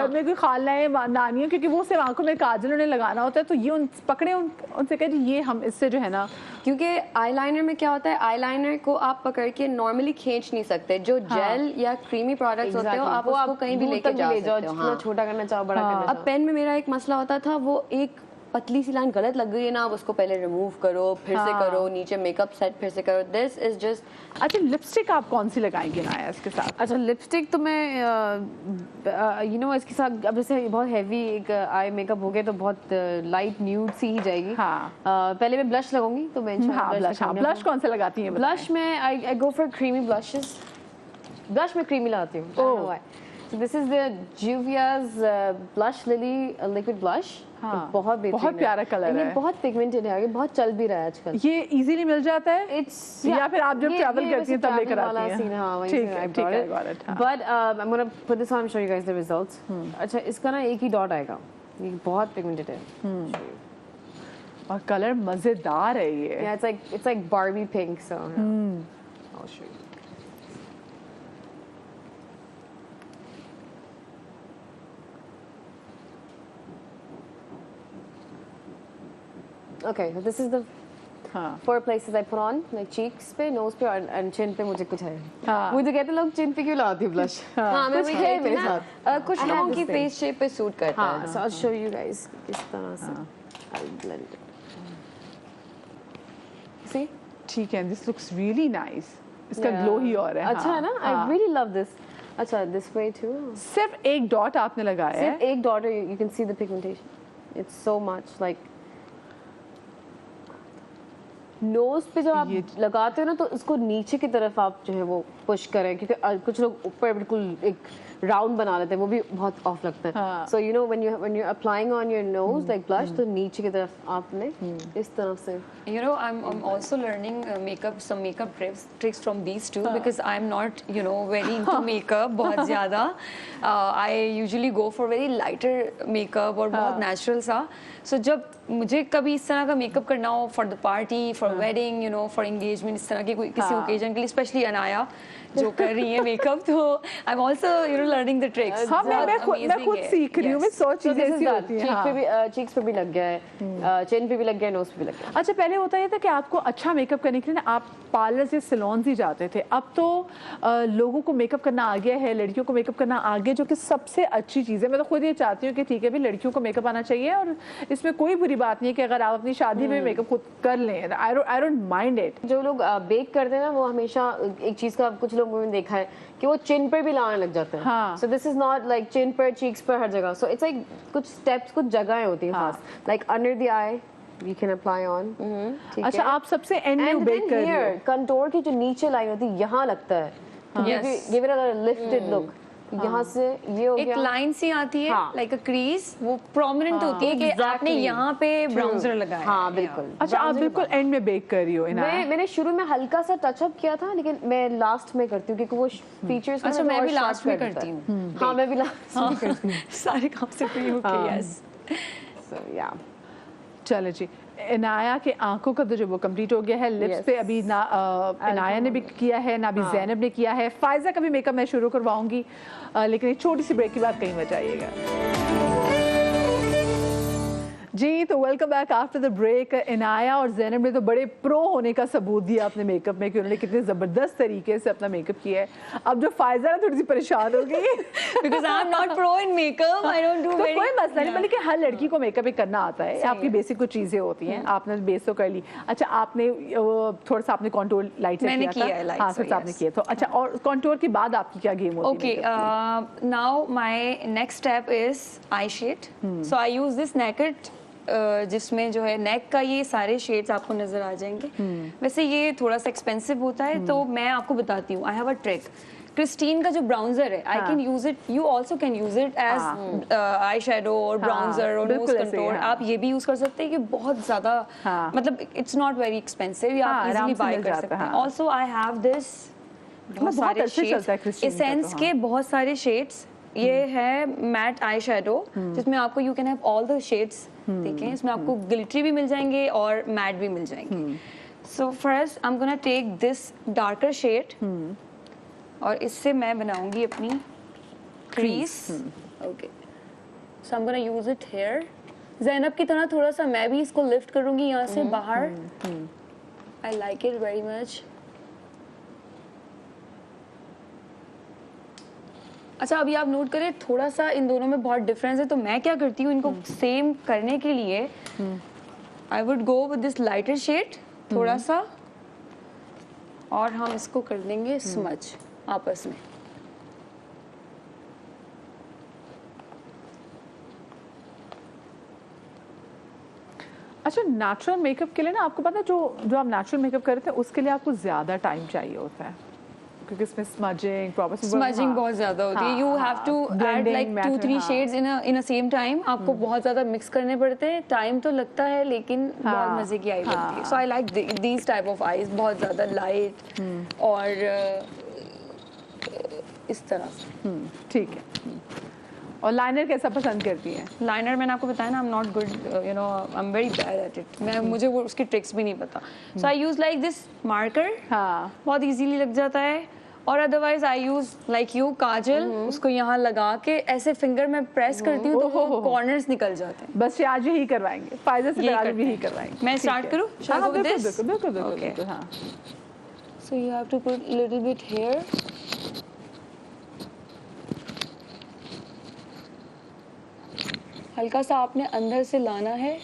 में कोई खालाएं नानियाँ, क्योंकि वो सिर्फ आंखों में काजल उन्हें लगाना होता है, तो ये उनसे कहे ये हम इससे जो है ना, क्योंकि आईलाइनर में क्या होता है, आईलाइनर को आप पकड़ के नॉर्मली खींच नहीं सकते. जो जेल या क्रीमी प्रोडक्ट्स होते हो आप उसको कहीं भी लेके जा सकते हो. हाँ. छोटा करना चाहो, बड़ा करना अब पेन में मेरा एक मसला होता था, वो एक पतली सी लाइन गलत लग गई है ना, अब उसको पहले रिमूव करो, फिर से करो, नीचे मेकअप सेट फिर से करो. This is just. अच्छा, लिपस्टिक आप कौन सी लगाएंगे ना इसके साथ? अच्छा, लिपस्टिक तो मैं यू नो इसके साथ अब जैसे बहुत हैवी एक आई मेकअप हो गया तो बहुत लाइट न्यूड सी ही जाएगी. हाँ. पहले मैं ब्लश लगाऊंगी तो मैं ब्लश कौन सा लगाती हैं? ब्लश में I go for creamy blushes. Blush में क्रीमी लगाती हूँ. So this is the Juvia's blush lily liquid blush. हाँ, बहुत प्यारा कलर है. ये बहुत पिगमेंटेड है, ये बहुत चल भी रहा है आजकल. ये इजीली मिल जाता है? या फिर आप जब ट्रैवल करती हैं तब लेकर आती हैं? हाँ, ठीक है. But I'm gonna put this on and show you guys the results. अच्छा, इसका ना एक ही डॉट आएगा. ये बहुत पिगमेंटेड है. और कलर मजेदार है ये. Yeah, it's like Barbie pink, so I'll show you. Okay, so this is the हाँ. 4 places I put on, like cheeks पे, nose पे और chin पे मुझे कुछ है. हाँ. मुझे कहते लोग chin पे क्यों लगाती है blush? हाँ, मैं वही है कहती मेरे ना, साथ. कुछ I have लोगों this की thing. फेस शेप पे सूट करता हाँ, है. so I'll show you guys किस तरह से. I'll blend it. See? ठीक है. This looks really nice. इसका ग्लो ही और है. अच्छा है ना? I really love this. अच्छा, this way too. सिर्फ एक डॉट आपने लगाया है? सिर्फ एक dot, you can see the pigmentation. It's so much like. Nose पे जब आप लगाते हो ना तो इसको नीचे की तरफ आप जो है वो पुश करें, क्योंकि कुछ लोग ऊपर बिल्कुल एक राउंड बना लेते हैं, वो भी बहुत ऑफ लगता है. So you know when you applying on your nose like blush, तो नीचे की तरफ आपने इस तरफ से. You know, I'm also learning some makeup tricks from these two because I'm not, you know, very into makeup बहुत ज़्यादा. I usually go for very lighter makeup और बहुत natural सा. So जब मुझे कभी इस तरह का मेकअप करना हो for the party, for wedding, you know, for engagement, इस तरह के कोई किसी occasion के लिए, especially अनाया जो कर रही है मेकअप, तो I'm also, you know, learning the tricks. हाँ, मैं खुद सीख रही हूँ. मैं 100 चीजें ऐसी होती हैं. चीक्स पे भी लग गया है, चिन पे भी लग गया है, नोज पे भी लग गया. अच्छा, पहले होता ये था कि आपको अच्छा मेकअप करने के लिए ना आप पार्लर या सैलून ही जाते थे. अब तो लोगों को मेकअप करना आ गया है, लड़कियों को मेकअप करना आ गया, जो कि सबसे अच्छी चीज़ है. मैं तो खुद ये चाहती हूँ कि ठीक है भी लड़कियों को मेकअप आना चाहिए, और इसमें कोई बुरी बात नहीं है कि अगर आप अपनी शादी में मेकअप खुद कर लें. I don't mind it. जो लोग बेक करते हैं ना, वो हमेशा एक चीज़ का कुछ लोगों को मैंने देखा है कि वो चिन पर भी लगाने लग जाते हैं. हाँ. So this is not like चिन पर, cheeks पर, हर जगह. So it's like कुछ steps, कुछ जगहें होती हैं खास. Like under the eye, you can apply on. ठीक अच्छा, है? आप सबसे एंड में And बेक then कर रही here, हो. कंटोर की जो नीचे लाइन होती है यहाँ लगता है. To give it a lifted look. यहाँ से ये हो एक गया. लाइन सी आती है हाँ. लाइक अ क्रीज, वो प्रोमिनेंट होती है कि आपने Exactly. यहाँ पे True. ब्राउजर लगाया हाँ, है. बिल्कुल. अच्छा, आप बिल्कुल एंड में बेक कर रही हो इनाया. मैंने शुरू में हल्का सा टचअप किया था, लेकिन मैं लास्ट में करती हूँ क्योंकि वो फीचर्स अच्छा, मैं भी लास्ट में करती हूँ. हाँ, मैं भी लास्ट में करती हूँ. सारे काम से फ्री होके. यस. So yeah. चलो जी, इनाया के आंखों का तो जो वो कंप्लीट हो गया है. Lips Yes. पे अभी ना इनाया ने भी किया है, ना भी ज़ैनब ने किया है. फायजा का भी मेकअप मैं शुरू करवाऊंगी, लेकिन एक छोटी सी ब्रेक के बाद कहीं मत जाइएगा जी. तो welcome back after the break. Inaya और ज़ैनब ने तो बड़े प्रो होने का सबूत दिया अपने मेकअप में कि उन्होंने कितने ज़बरदस्त तरीके से अपना मेकअप किया है. अब जो फायजा ना थोड़ी सी परेशान हो गई Because I am not pro in makeup. I don't do तो very. कोई मसला नहीं, बल्कि हर लड़की को मेकअप ही करना आता है. आपकी बेसिक कुछ चीजें होती हैं, आपने बेस तो कर ली. अच्छा, आपने थोड़ा सा आपने कॉन्टूर लाइट से मैंने किया किया है था. light हाँ, से, फिर आपने yes. किया. तो अच्छा, और कॉन्टूर के बाद आपकी क्या गेम होती Okay, है? now my next step is eye shade. So I use this naked, जिसमें जो है नेक का ये सारे शेड्स आपको नजर आ जाएंगे. वैसे ये थोड़ा सा एक्सपेंसिव होता है, तो मैं आपको बताती हूँ. I have a trick. Christine का जो ब्राउजर है, I can use it, you also can use it as eye shadow और ब्राउजर और नोज बिल्कुल ऐसे ही, कंटूर. हाँ. आप ये भी यूज कर सकते हैं कि बहुत ज्यादा, हाँ. मतलब इट्स नॉट वेरी एक्सपेंसिव, या हाँ, आप आराम इजीली से बाय मिल कर जाता सकते है, हैं. हाँ. ऑल्सो आई हैव दिस, बहुत बहुत सारे अच्छे चलता है शेड्स, Christine का तो, एसेंस हाँ. के बहुत सारे शेड्स. ये है मैट आई शेडो, जिसमें आपको you can have all the shades. देखें, इसमें आपको ग्लिटरी भी मिल जाएंगे और मैट भी मिल जाएंगे. So first I am gonna take this darker shade, और इससे मैं बनाऊंगी अपनी crease. Okay, so I am gonna use it here. Zainab की तरह थोड़ा सा मैं भी इसको लिफ्ट करूंगी यहाँ से बाहर. I like it very much. अच्छा, अभी आप नोट करें थोड़ा सा इन दोनों में बहुत डिफरेंस है, तो मैं क्या करती हूँ, इनको सेम करने के लिए I would go with this lighter shade थोड़ा सा, और हम इसको कर देंगे स्मच आपस में. अच्छा, नेचुरल मेकअप के लिए ना आपको पता है, जो आप नेचुरल मेकअप करते हैं उसके लिए आपको ज्यादा टाइम चाहिए होता है, क्योंकि इसमें स्मजिंग प्रॉपर स्मजिंग बहुत ज्यादा होती है. You have to add like 2-3 shades in a same time. आपको बहुत ज्यादा मिक्स करने पड़ते हैं. टाइम तो लगता है, लेकिन बहुत मजे की आई बनती है. So I like these type of eyes, बहुत ज्यादा लाइट और इस तरह से. ठीक है. और लाइनर कैसा पसंद करती हैं? लाइनर मैंने आपको बताया ना, I am not good, you know, I am very bad at it. मुझे वो उसकी ट्रिक्स भी नहीं पता. So I use like this marker. हाँ, बहुत इजीली लग जाता है. और otherwise I use like you kajal, उसको यहाँ लगा के ऐसे फिंगर में प्रेस करती हूँ, तो वो कॉर्नर्स निकल जाते हैं. बस ये आज यही करवाएंगे, फायदा से यही आज करते यही हैं. करवाएंगे. मैं ठीक start है. करूँ? Shall I हाँ, go with बिल्कुल, this? बिल्कुल, बिल्कुल, Okay. बिल्कुल, हाँ. So you have to put a little bit here. हल्का सा आपने अंदर से लाना है,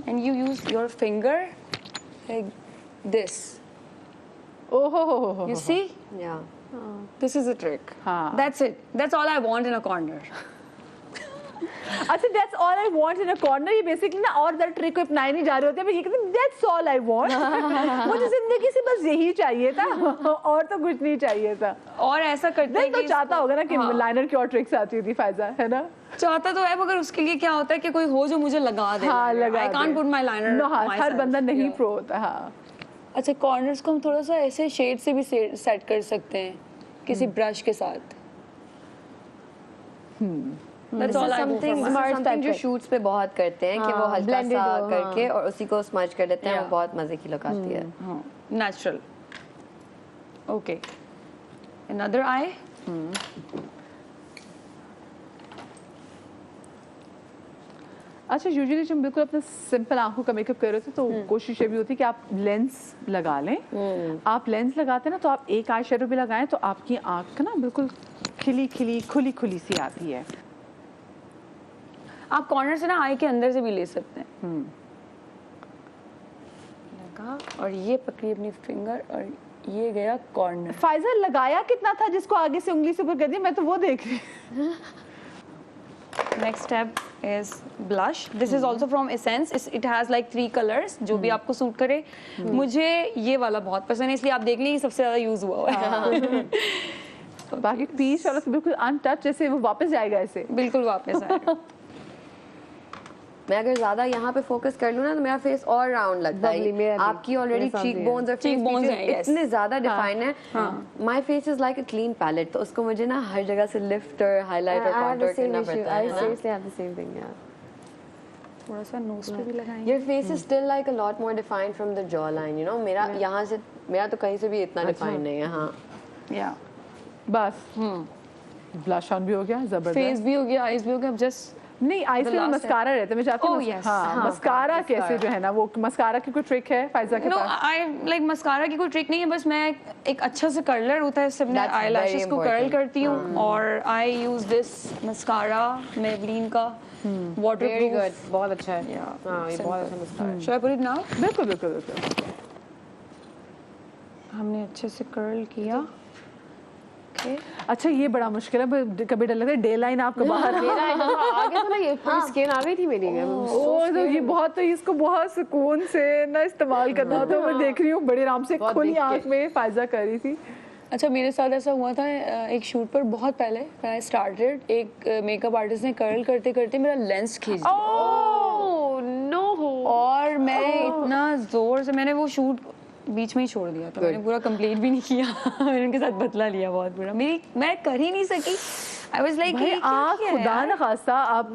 and you use your finger like this. ओहो, You see? Yeah. This is a trick. हाँ. That's it. That's all I want in a corner. अच्छा, that's all I want in a corner. ये बेसिकली ना और ज़रा trick को अपनाए नहीं जा रहे होते हैं, पर ये कहते हैं that's all I want. मुझे जिंदगी से बस यही चाहिए था, और तो कुछ नहीं चाहिए था. और ऐसा करते हैं दिल तो चाहता होगा ना कि लाइनर की और ट्रिक्स आती थी फायजा, है ना? चाहता तो है, मगर उसके लिए क्या होता है कि कोई हो जो मुझे लगा दे. हाँ, लगा I can't they. put my liner No, हाँ, हर myself. बंदा नहीं Yeah. प्रो होता. हाँ. अच्छा, कॉर्नर्स को हम थोड़ा सा ऐसे शेड से भी सेट कर सकते हैं किसी ब्रश के साथ. That's all I do something from my smart something जो tactic. शूट्स पे बहुत करते हैं कि वो हल्का blended सा हो, करके और उसी को स्मच कर देते हैं. Yeah. वो बहुत मजे की लुक आती है. natural. Okay. Another eye. अच्छा, यूजुअली जब बिल्कुल अपने सिंपल आंखों का मेकअप कर रहे थे तो कोशिश ये भी होती है कि आप लेंस लगा लें. आप लेंस लगाते हैं ना, तो आप एक आई शेडो भी लगाएं तो आपकी आंख ना बिल्कुल खिली खिली खुली खुली सी आती है. आप कॉर्नर से ना आई के अंदर से भी ले सकते हैं. लगा, और ये पकड़ी अपनी फिंगर और ये गया कॉर्नर। फाइजा लगाया कितना था जिसको आगे से उंगली से ऊपर कर दिया, मैं तो वो देख रही हूँ। Next step is blush. This is also from essence. It has like 3 colours, जो भी आपको सूट करे। मुझे ये वाला बहुत पसंद है, इसलिए आप देख लीजिए सबसे ज्यादा यूज हुआ है। बाकी पीच वाला तो बिल्कुल अनटच, जैसे वो वापस जाएगा ऐसे। बिल्कुल वापस आएगा। मैं अगर ज्यादा यहाँ पे फोकस कर लूँ ना तो मेरा फेस और राउंड लगता Bubbly, मेरा है। भी। आपकी ऑलरेडी मेरे साथ भी चीक है। बोन्स और Cheek bones हैं, yes. इतने ज्यादा डिफाइन है। My face is like a clean palette, तो उसको मुझे ना हर जगह से लिफ्ट और हाईलाइट और I have the contour same करना issue. पड़ता I है ना। seriously have the same thing. Yeah. थोड़ा सा नोज पे भी लगाएंगे। Your face is still like a lot more defined from the jawline, you know. मेरा यहाँ से, मेरा तो कहीं से भी इतना डिफाइन नहीं है। हाँ, या बस ब्लश ऑन भी हो गया, फेस जबरदस्त। भी हो गया, आईज भी हो गया। अब जस्ट नहीं, आईज पे last मस्कारा रहता है, मैं चाहती हूँ Oh, yes. हाँ, हाँ, मस्कारा कैसे जो है ना, वो मस्कारा की कोई ट्रिक है फाइजा के नो, पास? आई लाइक मस्कारा की कोई ट्रिक नहीं है, बस मैं एक अच्छा से कर्लर होता है, इससे अपने That's आई लैशेस very को कर्ल important. करती हूँ। और आई यूज दिस मस्कारा मेबलिन का Very वाटरप्रूफ। good. बहुत अच्छा है। Yeah, हाँ, ये बहुत अच्छा simple. मस्कारा है। Should I put it now? बिल्कुल बिल्कुल बिल्कुल। हमने अच्छे से कर्ल किया। Okay. अच्छा, ये बड़ा मुश्किल है, कभी डर लगता है डे लाइन आपको बाहर मेरा आगे तो ना ये पूरी स्किन आ गई थी मेरी। ओ तो ये बहुत, तो इसको बहुत सुकून से ना इस्तेमाल करना होता है। मैं देख रही हूँ बड़ी आराम से बहुत खुली देख के। आंख में फाइजा कर रही थी। अच्छा, मेरे साथ ऐसा हुआ था एक शूट पर बहुत पहले, आई स्टार्टेड, एक मेकअप आर्टिस्ट ने कर्ल करते करते मेरा लेंस खींच दिया। Oh no. और मैं इतना जोर से, मैंने वो शूट बीच में ही छोड़ दिया था। मैंने पूरा कंप्लीट भी नहीं किया। मैंने उनके साथ बदला लिया बहुत बुरा। मैं कर ही नहीं सकी। आई वाज लाइक भाई आँख खुदा न खास्ता आप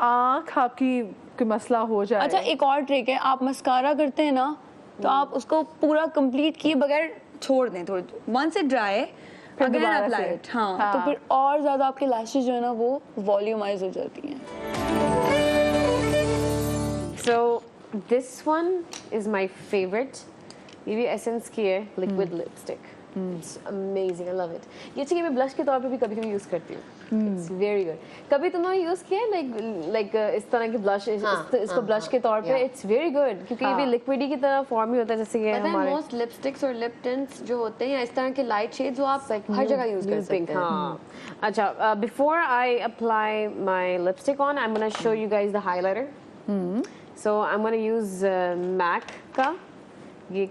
आँख आपकी कोई मसला हो जाए। अच्छा, एक और ट्रिक है, आप मस्कारा करते हैं ना तो आप उसको पूरा कंप्लीट किए बगैर छोड़ दें थोड़ी। वंस इट ड्राई फिर अगेन दोबारा अप्लाई से। इट। हाँ, हाँ। तो फिर और ज्यादा आपके लैशेस जो है ना वो वॉल्यूमाइज हो जाती हैं। So this one is my favorite. ये भी एसेंस की है, liquid lipstick. It's amazing. I love it. ये चीज़ मैं ब्लश के तौर पे भी कभी-कभी यूज करती हूँ. It's very good. कभी तुमने यूज किया है like इस तरह के ब्लश, इसको ब्लश के तौर पे? It's very good क्योंकि ये भी लिक्विड की तरह फॉर्म ही होता है, जैसे कि पता है हमारे मोस्ट लिपस्टिक्स और लिप टिंट्स जो होते हैं या इस तरह के लाइट शेड्स वो आप हर जगह यूज कर सकते हैं। हाँ. अच्छा, before I apply my lipstick on, I'm gonna show you guys the highlighter. So I'm gonna use MAC का ये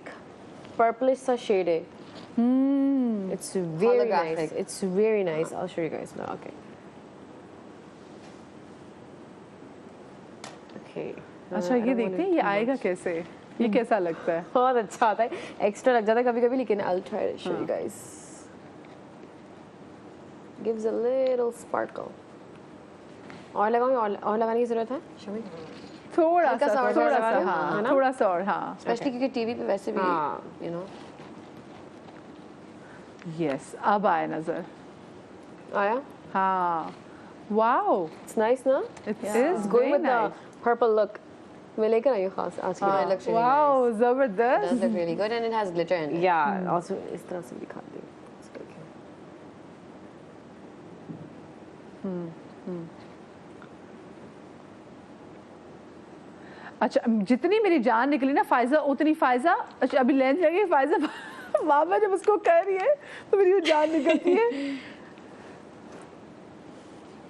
purplish सा shade है. It's very Holographic. nice. It's very nice. I'll show you guys now. Okay. Okay. अच्छा, ये देखते हैं ये आएगा कैसे, ये कैसा लगता है? बहुत अच्छा आता है, एक्स्ट्रा लग जाता है कभी-कभी, लेकिन I'll try to show you guys. Gives a little sparkle. और लगाऊंगी, और लगाने की जरूरत है? शमी? थोड़ा हल्का सा सा और थोड़ा लगा सा लो, हाँ, है ना? थोड़ा सा और हाँ। स्पेशली क्योंकि टीवी पे वैसे भी हाँ. यू नो यस, अब आया नजर। आया? हाँ, वाओ, It's nice ना? It It's is going very with the nice. purple look. मैं लेकर आई हूँ खास आज के it लिए. looks really wow, nice. जबरदस्त। Does look really good and it has glitter in it. Yeah, also इस तरह से दिखाती हूँ. It's good. अच्छा, जितनी मेरी जान निकली ना फाइजा, उतनी फाइजा, अच्छा अभी लेंस लगी फाइजा मामा जब उसको कह रही है तो मेरी वो जान निकलती है।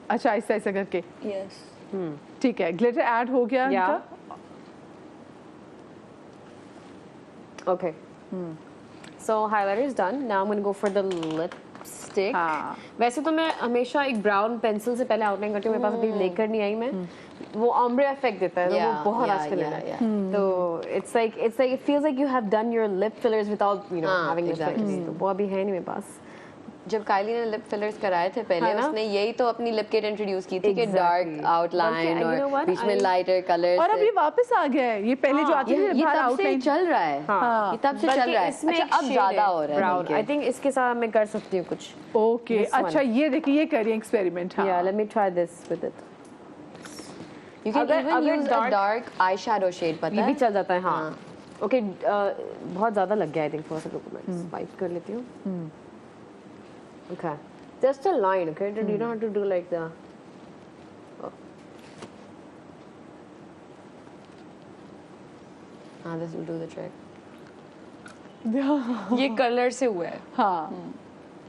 अच्छा, ऐसा ऐसा करके यस। ठीक है, ग्लिटर ऐड हो गया Yeah. इनका। Okay. So highlighter is done. Now I'm gonna go for the lipstick. हाँ। वैसे तो मैं हमेशा एक ब्राउन पेंसिल से पहले आउटलाइन करती हूँ, मेरे पास अभी लेकर नहीं आई मैं. वो ombre effect देता है, तो Yeah, वो बहुत yeah, अच्छा yeah, लगा. yeah. तो it's like it feels like you have done your lip fillers without हाँ, having lip exactly. fillers. तो वो अभी है नहीं मेरे पास. जब कायली ने लिप फिलर्स कराए थे पहले है ना? उसने यही तो अपनी लिप किट इंट्रोड्यूस की थी कि Exactly. डार्क आउटलाइन बल्कि, you know और what? बीच में I- लाइटर कलर्स और अब ये वापस आ गया है, ये पहले जो आती थी ये बाहर तब से आउटलाइन। चल रहा है। हाँ. ये तब से बल्कि चल रहा है। इसमें अच्छा, एक अब shade ज्यादा है, हो रहा है brown. बल्कि। I think इसके साथ मैं कर सकती हूँ कुछ. Okay, This one. अच्छा ये देखिए, ये करिए एक्सपेरिमेंट। हाँ, Yeah, let me try this with it. You can अगर- even अगर use a dark eyeshadow shade, पता ये भी है? चल जाता है. हाँ. ओके, बहुत ज़्यादा लग गया आई थिंक. थोड़ा सा रुको, मैं स्वाइप कर लेती हूँ. Okay, just a line. Okay, you don't have to do like the. हाँ, this will do the trick. ये कलर से हुआ है। हाँ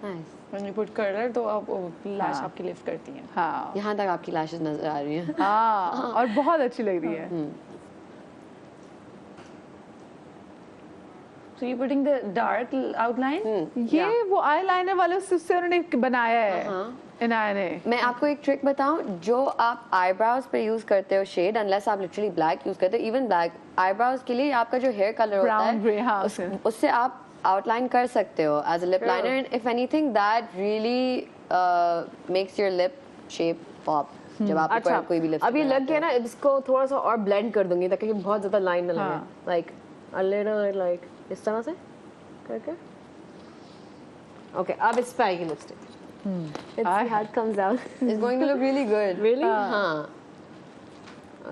nice. When you put color तो आप लैश आपकी लिफ्ट करती हैं। हाँ यहाँ तक आपकी लैशेस नजर आ रही हैं। हाँ और बहुत अच्छी लग रही है। So you putting the dark outline? ये वो आई लाइनर वाले उससे उन्होंने बनाया है इनाया ने। मैं आपको एक ट्रिक बताऊं, जो आप आईब्राउज पे यूज करते हो शेड, अनलेस आप लिटरली ब्लैक यूज करते हो, इवन ब्लैक आईब्राउज के लिए आपका जो हेयर कलर होता Brown, grey, हाँ, है उससे आप आउटलाइन कर सकते हो as a lip liner, and if anything that really makes your lip shape pop जब आप ऊपर कोई भी लिप। अब ये लग गया ना, इसको थोड़ा सा और ब्लेंड कर दूंगी ताकि बहुत ज्यादा लाइन ना लगे, लाइक अ लिटिल लाइक इस तरह से करके। ओके अब इस पे आएगी lipstick. Let's see how it comes out. It's going to look really good. Really? हाँ।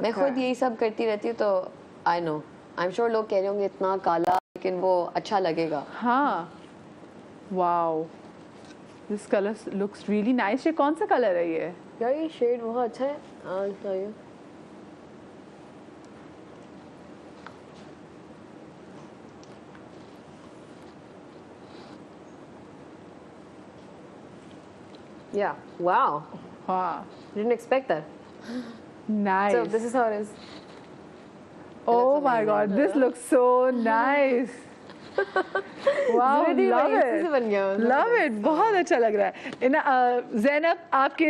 मैं खुद यही सब करती रहती हूँ तो I know. I'm sure लोग कह रहे होंगे इतना काला, लेकिन वो अच्छा लगेगा। हाँ wow this colour looks really nice. ये कौन सा कलर है ये? यार ये शेड बहुत अच्छा है। I'll show you. Yeah. Wow. हाँ Didn't expect that. Nice. So this is how it is. Oh my god, this looks so nice. Wow, ज़रूरी love नहीं, इसी से बन गया it. मतलब। Love it. बहुत अच्छा लग रहा है। ज़ैनब आपके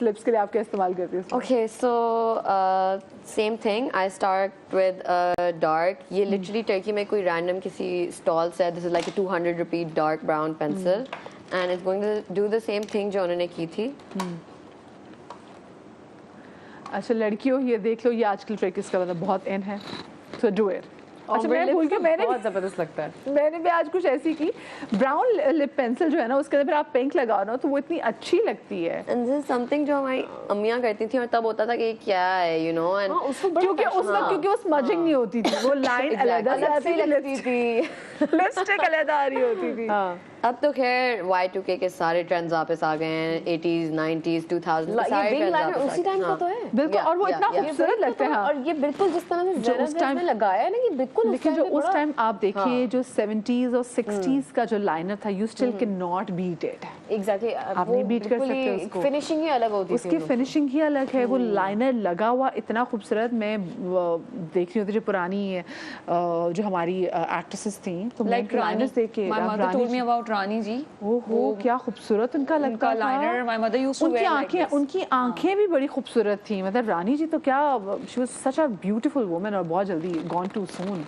लिप्स के लिए आप क्या इस्तेमाल करती हैं? Okay, so same thing. I start with dark. ये literally टर्की में कोई random किसी stall से है. This is like a 200 rupee dark brown pencil, and it's going to do the same thing जो उन्होंने की थी. अच्छा लड़कियों ये देख लो, ये आजकल ट्रिक इसका मतलब बहुत इन है, so do it. अच्छा और मैं भूल के मैंने बहुत जबरदस्त लगता है। मैंने भी आज कुछ ऐसी की, ब्राउन लिप पेंसिल जो है ना उसके अंदर आप पिंक लगाओ ना तो वो इतनी अच्छी लगती है। And this is something जो हमारी अम्मियाँ करती थी और तब होता था कि ये क्या है, you know, and हाँ उसको बड़ा क्योंकि उस वक्त क्योंकि वो स्मजिंग नहीं होती थी, वो लाइन अलग से आती थी, लिपस्टिक अलग आ रही होती थी। अब तो खैर Y2K के सारे ट्रेंड्स वापस आ गए हैं, 80s, 90s, 2000 के सारे ये ट्रेंड्स लाइनर वापस आ उसी गए। टाइम का तो है। बिल्कुल, और वो इतना खूबसूरत लगता है। हाँ। और ये बिल्कुल जिस तरह से जो उस ज़रा टाइम में लगाया है ना, ये बिल्कुल लेकिन जो उस टाइम आप देखिए हाँ। जो 70s और 60s का जो लाइनर था, you still can not beat it. Exactly आप नहीं बीट कर सकते उसको। फिनिशिंग ही अलग होती थी उसकी फिनिशिंग ही अलग है, वो लाइनर लगा हुआ इतना खूबसूरत। मैं देख रही होती जो पुरानी जो हमारी एक्ट्रेसेस थी तो Like Rani. My mother told me about Rani जी. ओहो क्या खूबसूरत उनका लगता था। Liner my mother used to उनकी wear like आंखें this. उनकी आंखें भी बड़ी खूबसूरत थी। मतलब रानी जी तो क्या, she was such a beautiful woman और बहुत जल्दी गॉन टू सून।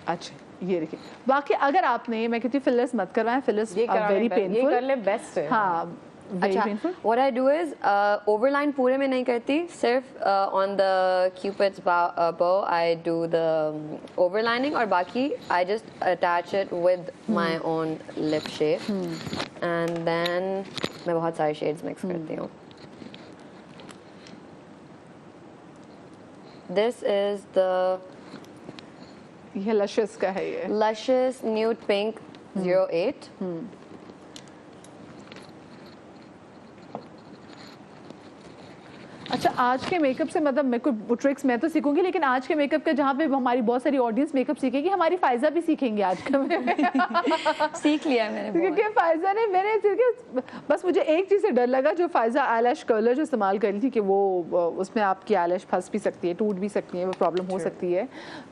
अच्छा ये देखिए, बाकी अगर आपने, मैं कहती हूँ फिलर्स मत करवाएं, फिलर्स ये वेरी पेनफुल। ये कर ले बेस्ट है। हाँ वेरी अच्छा, painful. what I do is overline पूरे में नहीं करती, सिर्फ on the cupid's bow I do the overlining, और बाकी I just attach it with my own lip shape, and then मैं बहुत सारे shades mix करती हूँ. This is the ये लशस का है ये। Luscious Nude Pink 08. अच्छा आज के मेकअप से मतलब मेरे को ट्रिक्स मैं तो सीखूंगी, लेकिन आज के मेकअप का जहाँ पे हमारी बहुत सारी ऑडियंस मेकअप सीखेगी, हमारी फायजा भी सीखेंगे आज का। सीख लिया है मैंने बहुत। क्योंकि फायजा ने मैंने बस मुझे एक चीज़ से डर लगा, जो फायजा आईलैश कर्लर जो इस्तेमाल कर रही थी कि वो उसमें आपकी आईलैश फंस भी सकती है, टूट भी सकती है, वो प्रॉब्लम हो सकती है,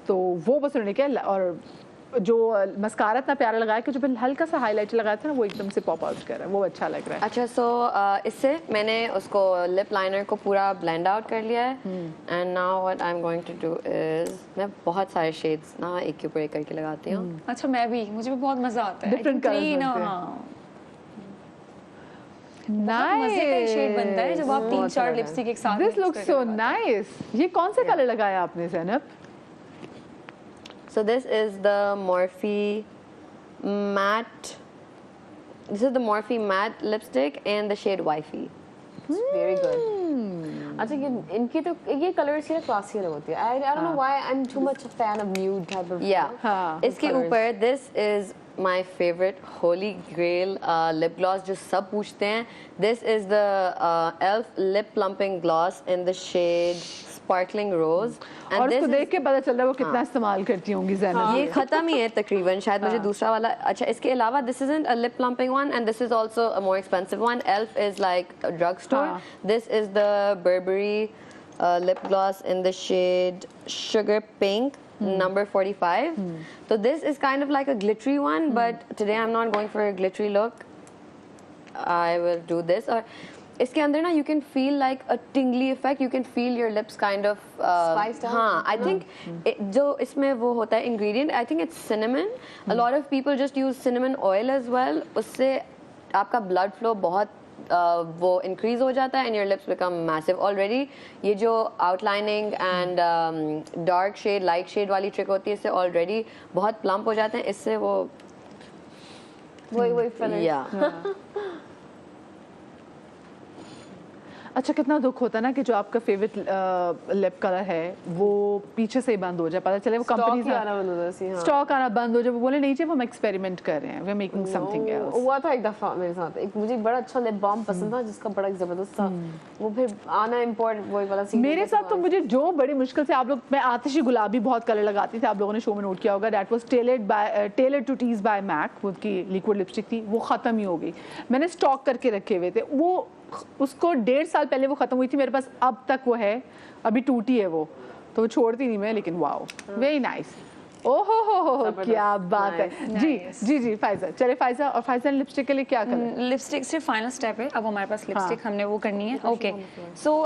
तो वो बस उन्होंने किया। और जो मस्कारा इतना प्यारा लगाया कि जो फिर हल्का सा हाईलाइटर लगाया था ना, वो एकदम से पॉप आउट कर रहा है, वो अच्छा लग रहा है। अच्छा, सो इससे मैंने उसको लिप लाइनर को पूरा ब्लेंड आउट कर लिया है, and now what I am going to do is मैं बहुत सारे शेड्स ना एक के ऊपर एक करके लगाती हूँ। अच्छा मैं भी, मुझे भी बहुत मजा आता है। Different colours Clean, बनते हैं। हाँ। नाइस, मजे का शेड बनता है जब आप 3-4 लिपस्टिक एक साथ दिस mix लुक्स करके सो लगाते हैं। नाइस। ये कौन सा कलर लगाया आपने Zainab? So this is the Morphe matte. This is the Morphe matte lipstick and the shade Wifey. Very good. अच्छा ये इनकी तो ये कलर्स की क्लासी अलग होती है। I don't know why I'm too much a fan of nude type of Yeah. हाँ, इसके colours. ऊपर this is my favorite holy grail lip gloss जो सब पूछते हैं. This is the Elf lip plumping gloss in the shade sparkling rose. और उसको देख के पता चल रहा है वो कितना इस्तेमाल करती होंगी ज़ैनब. ये खत्म ही है तकरीबन. शायद मुझे दूसरा वाला अच्छा. इसके अलावा this isn't a lip plumping one and this is also a more expensive one. Elf is like a drugstore. This is the Burberry lip gloss in the shade sugar pink. Number 45. So this is kind of like a glittery one, but today I'm not going for a glittery look. I will do this. और इसके अंदर ना you can feel like a tingly effect. You can feel your lips kind of Spiced out. हाँ, I think जो इसमें वो होता है ingredient, I think it's cinnamon. A lot of people just use cinnamon oil as well. उससे आपका blood flow बहुत वो increase हो जाता है and your lips become massive. Already ये जो outlining and dark shade, light shade वाली trick होती है इससे already बहुत plump हो जाते हैं. इससे वो वही fillers. yeah. अच्छा कितना दुख होता है ना कि जो आपका फेवरेट लिप कलर है वो पीछे से ही बंद हो जाए. पता चले वो कंपनी स्टॉक आना बंद हो जाए. वो बोले नहीं चाहिए, हम एक्सपेरिमेंट कर रहे हैं, we are making something else. हुआ था एक दफा मेरे साथ. एक मुझे बड़ा अच्छा लिप बाम पसंद था जिसका बड़ा जबरदस्त था. वो फिर आना इम्पोर्ट वही वाला सीन. मेरे साथ तो मुझे जो बड़ी मुश्किल से आप लोग, मैं आतिशी गुलाबी बहुत कलर लगाती थी, आप लोगों ने शो में नोट किया होगा. That was tailored to tease by MAC. उनकी लिक्विड लिपस्टिक थी, वो खत्म ही हो गई. मैंने स्टॉक करके रखे हुए थे. वो उसको 1.5 साल पहले वो खत्म हुई थी. मेरे पास अब तक वो है, अभी टूटी है वो, तो वो छोड़ती नहीं मैं. लेकिन वाओ, वेरी नाइस. ओहो हो क्या बात है. जी जी जी फाइजा. चले फाइजा. और फाइजा लिपस्टिक के लिए क्या करें? लिपस्टिक सिर्फ फाइनल स्टेप है. अब हमारे पास लिपस्टिक हमने वो करनी है. ओके सो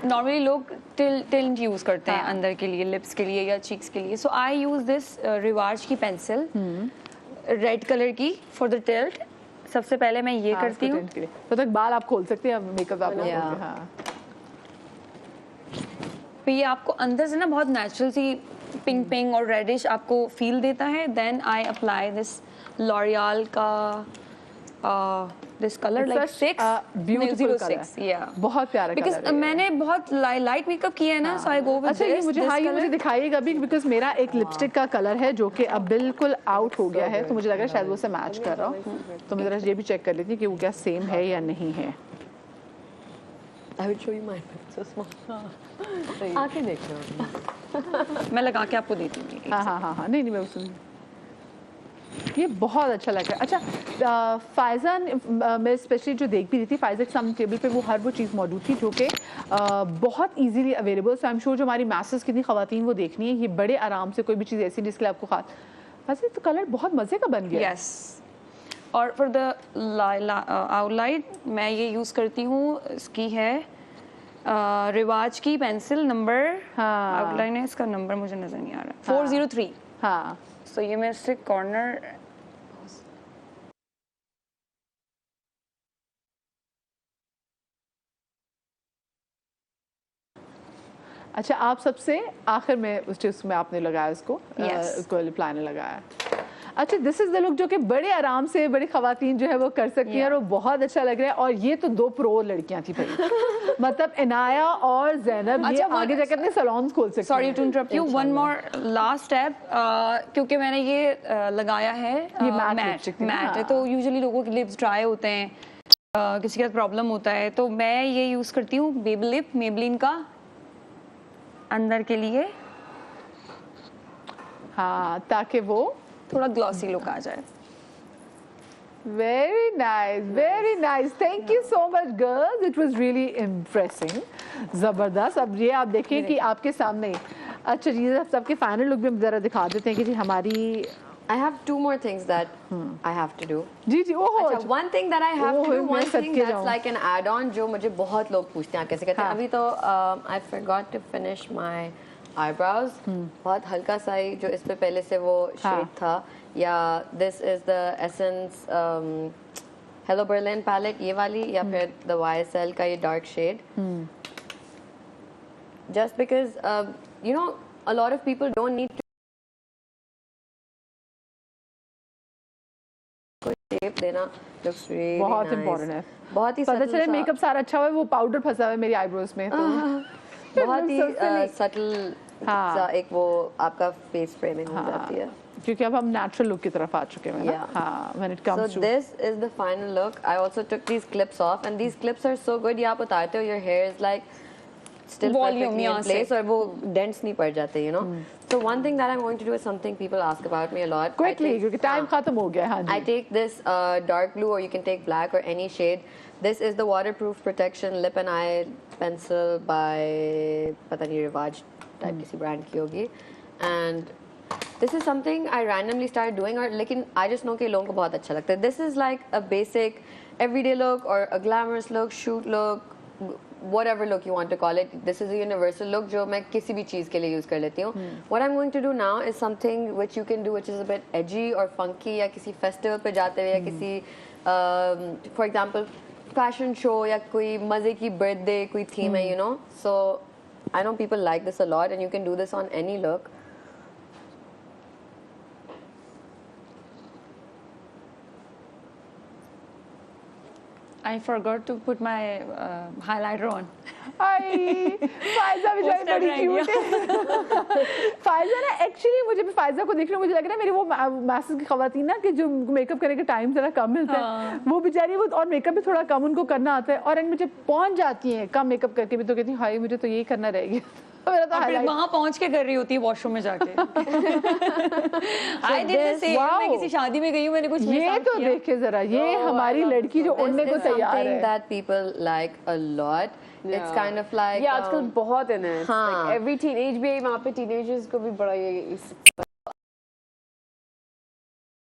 नॉर्मली लोग टिल्ट यूज करते हैं अंदर के लिए, लिप्स के लिए या चीक्स के लिए. सो आई यूज दिस रिवाज की पेंसिल रेड कलर की फॉर द टिल्ट. सबसे पहले मैं ये करती हूँ. तो तक बाल आप खोल सकते हैं. अब मेकअप आप हाँ. तो ये आपको अंदर से ना बहुत नेचुरल सी पिंक पिंक और रेडिश आपको फील देता है. Then I apply this L'Oréal का this colour like 6 beautiful colour. 06 या बहुत प्यारा कलर बिकॉज़ मैंने बहुत लाइट मेकअप किया है ना. सो आई गो विद अच्छा ये मुझे हाँ ये मुझे दिखाइएगा भी बिकॉज मेरा एक लिपस्टिक का कलर है जो कि अब बिल्कुल आउट हो गया है. तो मुझे लग रहा है शायद वो से मैच कर रहा हूँ. तो मैं जरा ये भी चेक कर लेती हूँ कि वो क्या सेम है या नहीं है. I will show you mine. So small. आके देख लो. मैं लगा के आपको देती हूँ. हाँ हाँ हाँ हाँ नहीं नहीं मैं उसमें ये बहुत अच्छा लग रहा है. अच्छा फायजा मैं स्पेशली जो देख भी रही थी, फायजा के सामने टेबल पे वो हर वो चीज़ मौजूद थी जो कि बहुत easily available. So I am sure जो हमारी मैसेज कितनी खवातीन वो देखनी है, ये बड़े आराम से कोई भी चीज़ ऐसी जिसके लिए आपको खास. वैसे तो कलर बहुत मज़े का बन गया. यस. और फॉर द आउटलाइन मैं ये यूज़ करती हूँ. इसकी है रिवाज की पेंसिल नंबर. आउटलाइन है इसका नंबर मुझे नज़र नहीं आ रहा. 403. हाँ. सो ये मैं इससे कॉर्नर अच्छा आप सबसे आखिर में उस चीज़ में आपने लगाया उसको. उसको लिप लाइनर लगाया. अच्छा दिस इज द लुक जो कि बड़े आराम से बड़ी खवातीन जो है वो कर सकती हैं और वो बहुत अच्छा लग रहा है. और ये तो 2 प्रो लड़कियां थी भाई. मतलब इनाया और ज़ैनब ये आगे जाकर अपने सैलून्स खोल सकती हैं. Sorry to interrupt you. One more last step. क्योंकि मैंने ये लगाया है ये मैट है तो यूजुअली लोगों के लिप्स ड्राई होते हैं, किसी के साथ प्रॉब्लम होता है, तो मैं ये यूज़ करती हूँ बेबी लिप मेबलिन का अंदर के लिए. हाँ ताकि वो थोड़ा ग्लॉसी लुक आ जाए. Very nice, very nice. Thank you so much, girls. It was really impressing. ज़बरदस्त. अब ये आप देखिए कि आपके सामने. अच्छा जी सबके फाइनल लुक भी हम जरा दिखा देते हैं कि जी हमारी. I have 2 more things that I have to do. जी जी ओहो. अच्छा one thing that I have to do, one thing that's जाऊँ. like an add-on जो मुझे बहुत लोग पूछते हैं कैसे करते हैं. अभी तो I forgot to finish my eyebrows. बहुत हल्का सा ही जो इस पे पहले से वो शेड था. या this is the Essence Hello Berlin palette ये वाली या फिर the YSL का ये dark shade. Just because you know a lot of people don't need to shape देना looks really बहुत nice. इम्पोर्टेंट है. बहुत ही पता चले मेकअप सारा अच्छा हुआ है, वो पाउडर फंसा हुआ है मेरी आईब्रोज में. तो बहुत ही सटल सा एक वो आपका फेस फ्रेमिंग हो जाती है. क्योंकि अब हम नेचुरल लुक की तरफ आ चुके हैं ना। Yeah. हाँ, when it So comes to this is the final look. I also took these clips off, and these clips are so good. ये आप उतारते हो, your hair is like still Volume perfectly यहाँ in से। place, और वो dents नहीं पड़ जाते, you know. So one thing that I'm going to do is something people ask about me a lot. I quickly, take- क्योंकि time खत्म हो गया है। हाँ I ji, take this dark blue, or you can take black or any shade. This is the waterproof protection lip and eye pencil by पता नहीं रिवाज type किसी ब्रांड की होगी, and this is something I randomly started doing, और लेकिन I just know कि लोगों को बहुत अच्छा लगता है. This is like a basic everyday look or a glamorous look, shoot look, whatever look you want to call it. This is a universal look जो मैं किसी भी चीज़ के लिए यूज़ कर लेती हूँ. What I'm going to do now is something which you can do which is a bit edgy or funky, या किसी festival पे जाते हुए, या किसी for example fashion show, या कोई मज़े की birthday कोई theme है, you know. So I know people like this a lot, and you can do this on any look. I forgot to put my highlighter on. हाय फायजा भी Poster बड़ी रह cute है। फायजा ना एक्चुअली मुझे भी फायजा को देखने मुझे लग रहा है मेरी वो मैसेज की खवातीन ना कि जो मेकअप करने के टाइम जरा कम मिलता है, वो बेचारी वो और मेकअप भी थोड़ा कम उनको करना आता है, और एंड मुझे पहुंच जाती हैं कम मेकअप करके भी, तो कहती हैं हाय मुझे तो यही करना रहेगी। मेरा तो और फिर highlight- वहां पहुंच के कर रही होती है वॉशरूम में जाके। I did the same. wow. मैं किसी शादी में गई हूँ, मैंने कुछ ये मिसाल तो किया। देखे जरा, ये Oh, हमारी I love लड़की जो This उड़ने को is तैयार something है। that people like a lot. It's kind of like ये आजकल बहुत in है. हाँ. Like every teenage भी वहाँ पे teenagers को भी बड़ा ये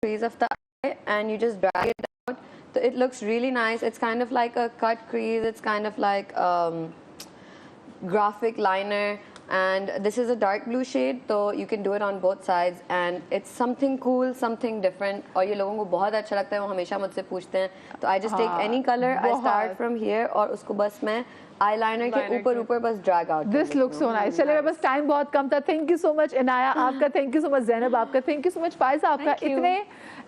crease of the eye, and you just drag it out. So it looks really nice. It's kind of like a cut crease. It's kind of like graphic liner. And this is a dark blue shade, so you can do it on both sides. And it's something cool, something different. और ये लोगों को बहुत अच्छा लगता है, वो हमेशा मुझसे पूछते हैं. तो I just take any color, I start from here, और उसको बस मैं eyeliner के ऊपर बस drag out. This look so nice. चलिए बस टाइम बहुत कम था। Thank you so much Inaya आपका, thank you so much Zainab आपका, thank you so much Faiza आपका।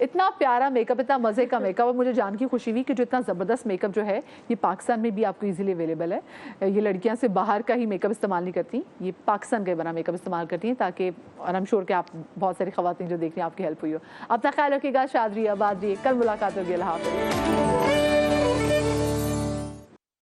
इतना प्यारा मेकअप, इतना मज़े का मेकअप, और मुझे जान की खुशी हुई कि जो इतना ज़बरदस्त मेकअप जो है ये पाकिस्तान में भी आपको इजीली अवेलेबल है। ये लड़कियां से बाहर का ही मेकअप इस्तेमाल नहीं करती, ये पाकिस्तान का ही बना मेकअप इस्तेमाल करती हैं, ताकि और आई एम श्योर कि आप बहुत सारी ख़वातीन जो देख रही हैं आपकी हेल्प हुई हो। अपना ख्याल रखिएगा, शाद रहिए, आबाद रहिए, कल मुलाकात होगी। अल्लाह हाफ़िज़।